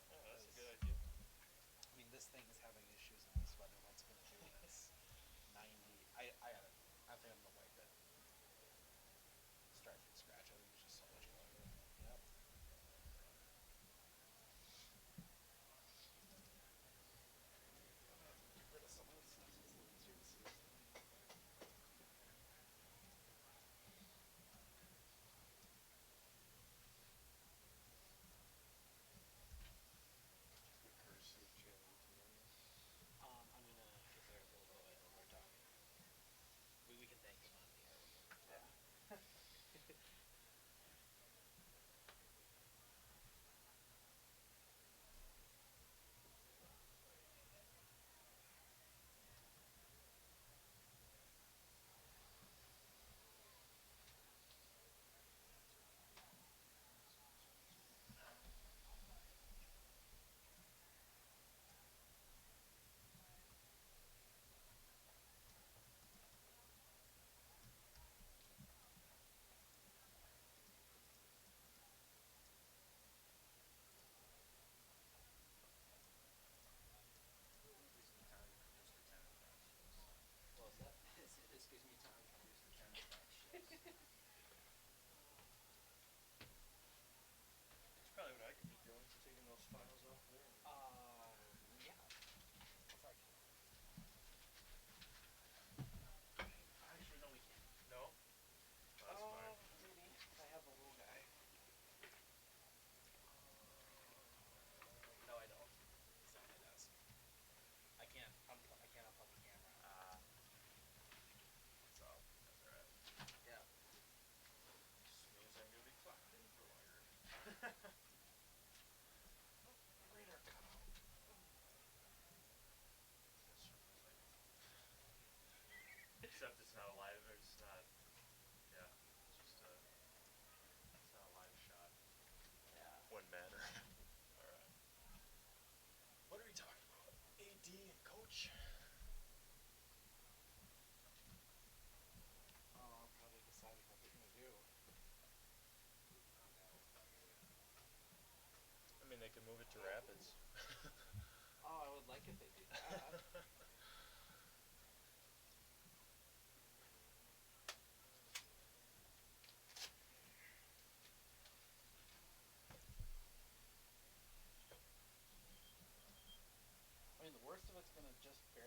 Yeah, that's a good idea. I mean, this thing is having issues in this weather. What's going to do when it's 90? I think I'm going to wipe it. Start from scratch. I think it's just so much colder. Yep. Get rid of some of this stuff so it's a little easier to see. I'm gonna get there a little bit later. We're talking. We can thank him on the air. Yeah. What was that? This gives me time to produce the 10 shifts. That's probably what I could be doing, taking those files off there. Yeah. Sorry. Actually, no, we can't. No? That's fine. Maybe. I have the little guy. No, I don't. He's on my desk. I can't unplug the camera. So, that's alright. Yeah. Just means I'm gonna be clocked in for longer. Radar cut out. Except it's not a live, or it's not, yeah, it's just it's not a live shot. Yeah. Wouldn't matter. Alright. What are we talking about? AD and coach? Probably deciding what they're gonna do. I mean, they could move it to Rapids. Oh, I would like if they did that. I mean, the worst of it's gonna just barely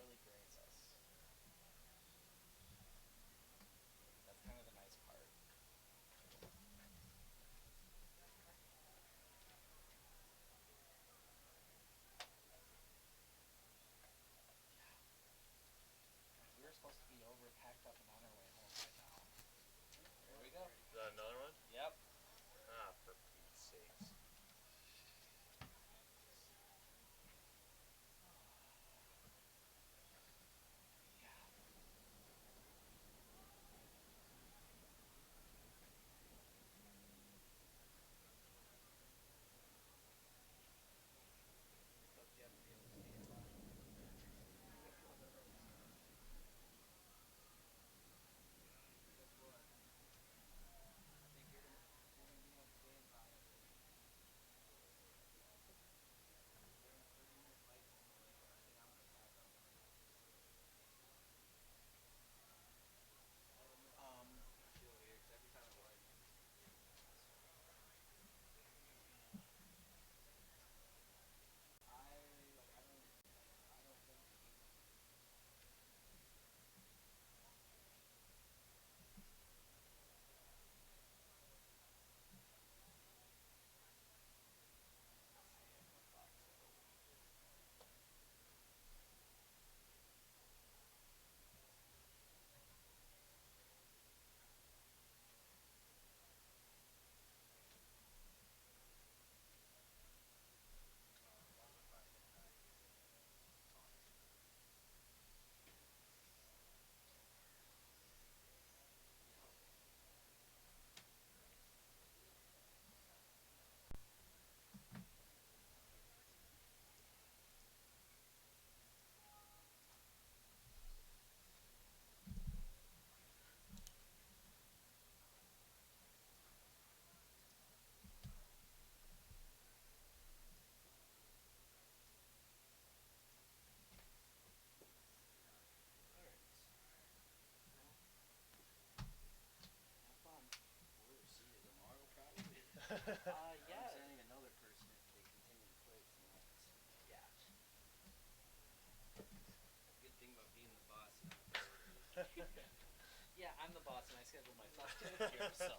Yeah. I'm sending another person if they continue to play tonight. Yeah. Good thing about being the boss, you don't have to worry. Yeah, I'm the boss and I scheduled myself to here, so.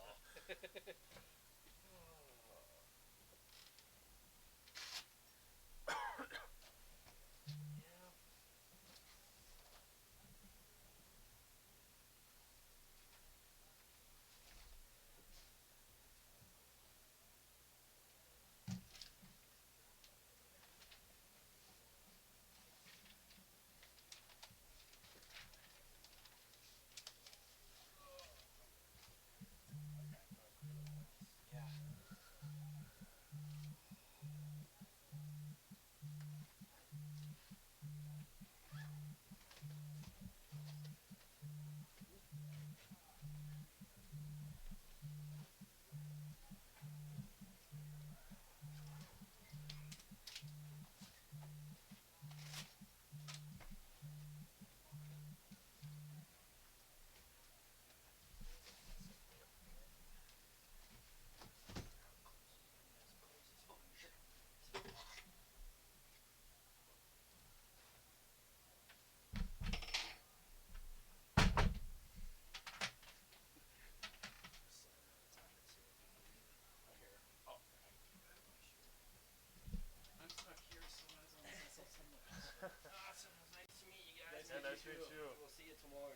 Yeah, nice to meet you. We'll see you tomorrow.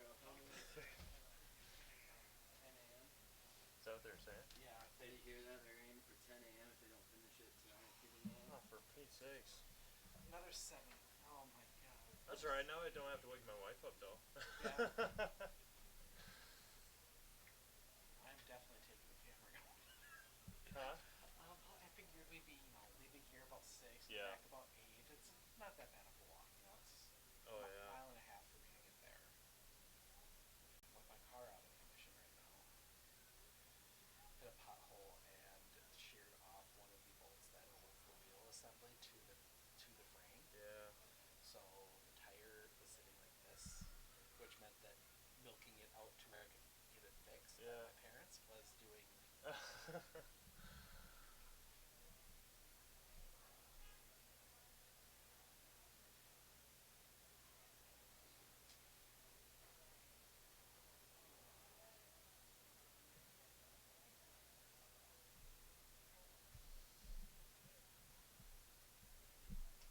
10 a.m. Is that what they're saying? Yeah. Did you hear that? They're aiming for 10 a.m. if they don't finish it tonight. Oh, for Pete's sakes. Another 7. Oh my god. That's alright, now I don't have to wake my wife up though. Yeah. I'm definitely taking the camera going. Huh? I figured we'd be, leaving here about 6, Yeah. back about 8. It's not that bad of a walk, it's Oh, a yeah. mile and a half for me to get there. With my car out of commission right now. Hit a pothole and sheared off one of the bolts that holds the wheel assembly to the frame. Yeah. So the tire was sitting like this, which meant that milking it out to where I could get it fixed by my parents was doing.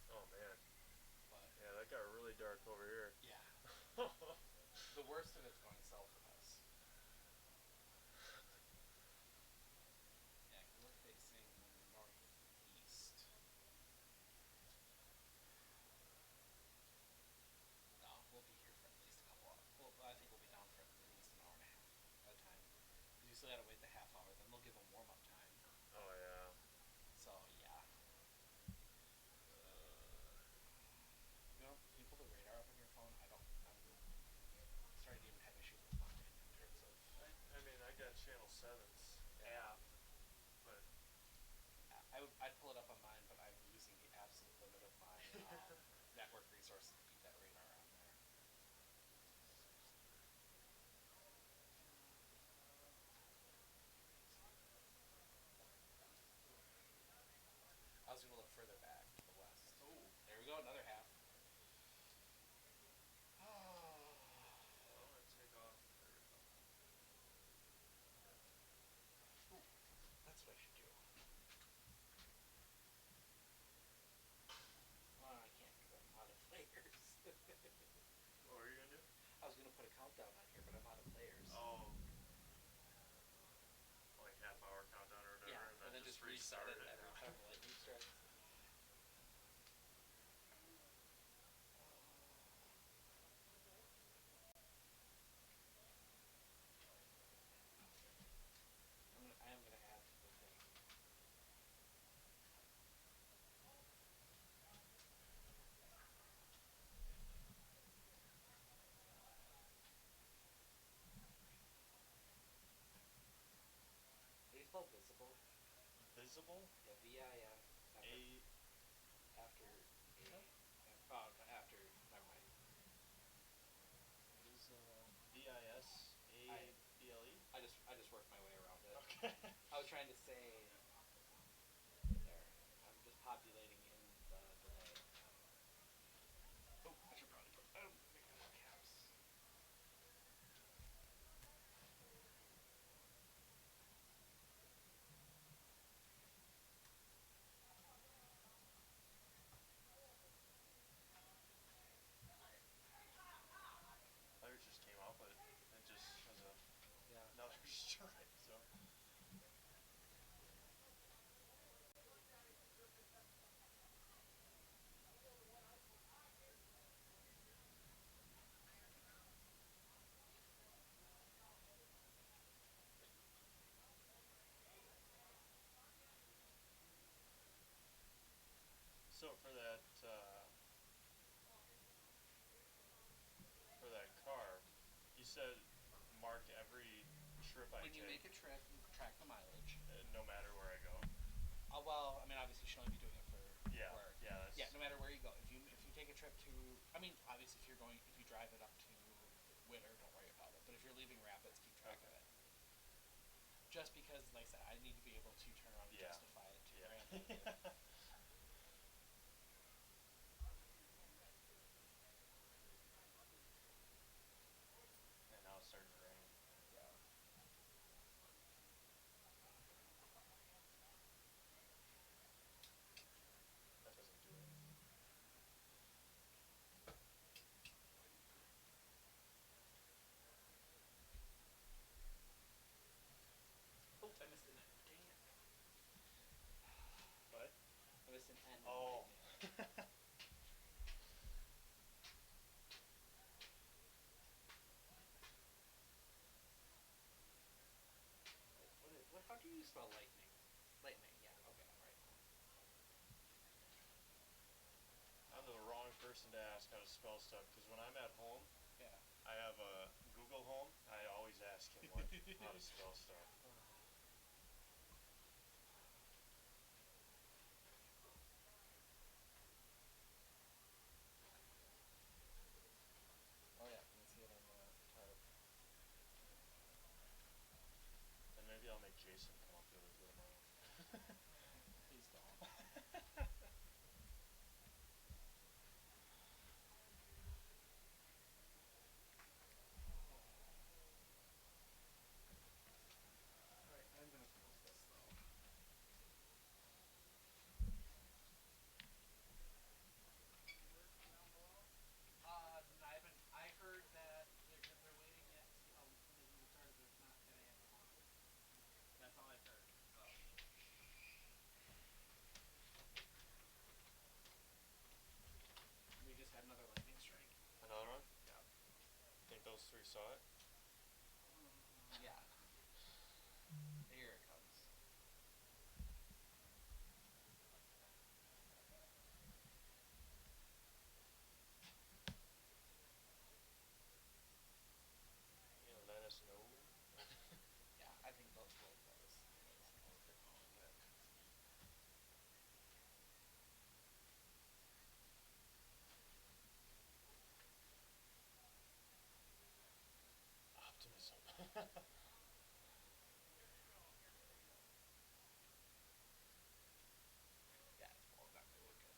Oh man. But Yeah, that got really dark over here. yeah. The worst of it's going south of us. Yeah, 'cause we're facing northeast. No, we'll be here for at least a couple hours. Well, I think we'll be down for at least an hour and a half by the time. Because you still gotta wait the half hour, then they'll give them warm-up time. Oh yeah. So, yeah. You pull the radar up on your phone, I'm starting to even have issues with mine in terms of. I mean, I got channel 7's app, but I'd pull it up on mine, but I'm using the absolute limit of my network resources to keep that radar on there. I was gonna look further back to the west. Oh, there we go, another half. I'm gonna take off. There we go. Ooh, that's what I should do. Well, I can't because I'm out of players. What were you gonna do? I was gonna put a countdown on here, but I'm out of players. Oh. Like half-hour countdown or whatever, Yeah, and then just restart it every time the lightning strikes. I am gonna add to the thing. How do you spell visible? Visible? Yeah, V-I-S. After never mind. V-I-S-A-B-L-E? I just worked my way around it. Okay. I was trying to say another stripe. So. So for that car, you said mark every trip I When take. you make a trip, you track the mileage. No matter where I go. Well, I mean, obviously, you should only be doing it for work. Yeah. Yeah, no matter where you go. If you take a trip to, I mean, obviously, if you drive it up to Winter, don't worry about it. But if you're leaving Rapids, keep track of it. Just because, like I said, I need to be able to turn around and justify it to Brandon. And now it's starting to rain. Yeah. That doesn't do anything. Oh, I missed an N. Dang it. What? I missed an N. Oh. How do you spell lightning? Lightning, yeah. Okay, I'm right. I'm the wrong person to ask how to spell stuff because when I'm at home, I have a Google Home. I always ask him how to spell stuff. Oh yeah, you can see it on the tarp. And maybe I'll make Jason come up here with you tomorrow. Please don't. Alright, I'm gonna close this though. I heard that they're waiting yet to see how soon they can get started, but it's not 10 a.m. tomorrow. That's all I've heard. So. We just had another lightning strike. Another one? Yeah. Think those three saw it? Yeah. Here it comes. You know, let us know. Yeah, I think those will let us know what they're calling it. Optimism. Yeah, it's all exactly working.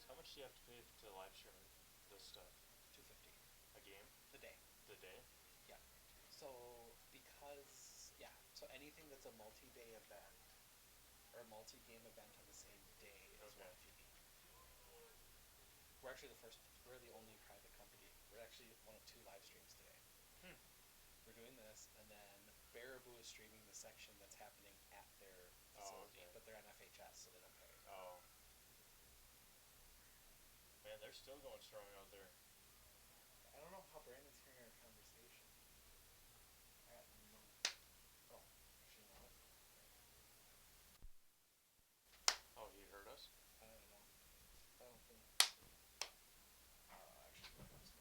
So how much do you have to pay to live stream this stuff? $250 A game? the day. The day? Yeah. So so anything that's a multi-day event or a multi-game event on the same day is one fee. We're actually we're the only private company. We're actually one of 2 live streams today. We're doing this, and then Baraboo is streaming the section that's happening at their facility, but they're on FHS, so they don't pay. Oh. Man, they're still going strong out there. I don't know how Brandon's hearing our conversation. I got no. Oh, actually, you know what? Oh, he heard us? I don't know. I don't think. Actually, no, there's no consequence.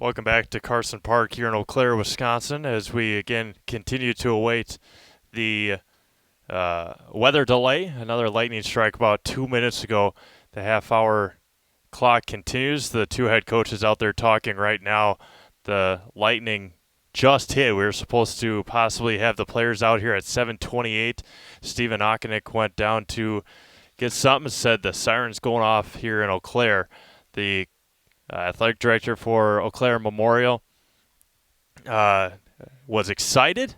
Welcome back to Carson Park here in Eau Claire, Wisconsin, as we again continue to await the weather delay. Another lightning strike about 2 minutes ago. The half-hour clock continues. The two head coaches out there talking right now. The lightning just hit. We were supposed to possibly have the players out here at 7:28. Stephen Ockenick went down to get something, said the siren's going off here in Eau Claire. The athletic director for Eau Claire Memorial was excited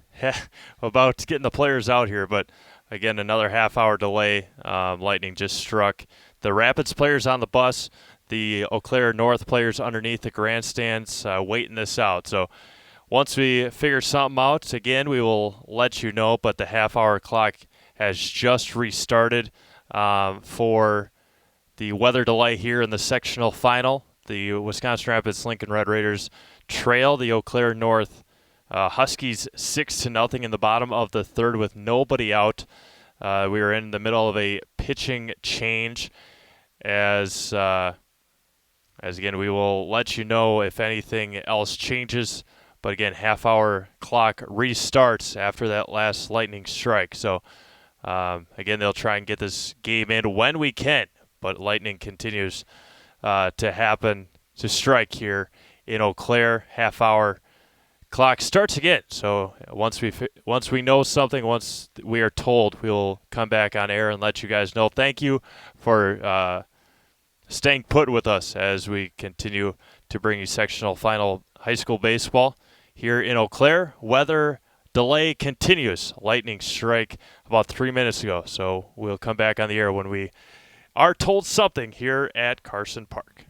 about getting the players out here, but again, another half-hour delay. Lightning just struck the Rapids players on the bus, the Eau Claire North players underneath the grandstands waiting this out. So once we figure something out, again, we will let you know, but the half-hour clock has just restarted for the weather delay here in the sectional final. The Wisconsin Rapids Lincoln Red Raiders trail the Eau Claire North Huskies 6-0 in the bottom of the third with nobody out. We are in the middle of a pitching change as again, we will let you know if anything else changes. But again, half-hour clock restarts after that last lightning strike. So again, they'll try and get this game in when we can, but lightning continues to strike here in Eau Claire. Half-hour clock starts again. So once we know something, once we are told, we'll come back on air and let you guys know. Thank you for staying put with us as we continue to bring you sectional final high school baseball here in Eau Claire. Weather delay continues. Lightning strike about 3 minutes ago. So we'll come back on the air when we are told something here at Carson Park.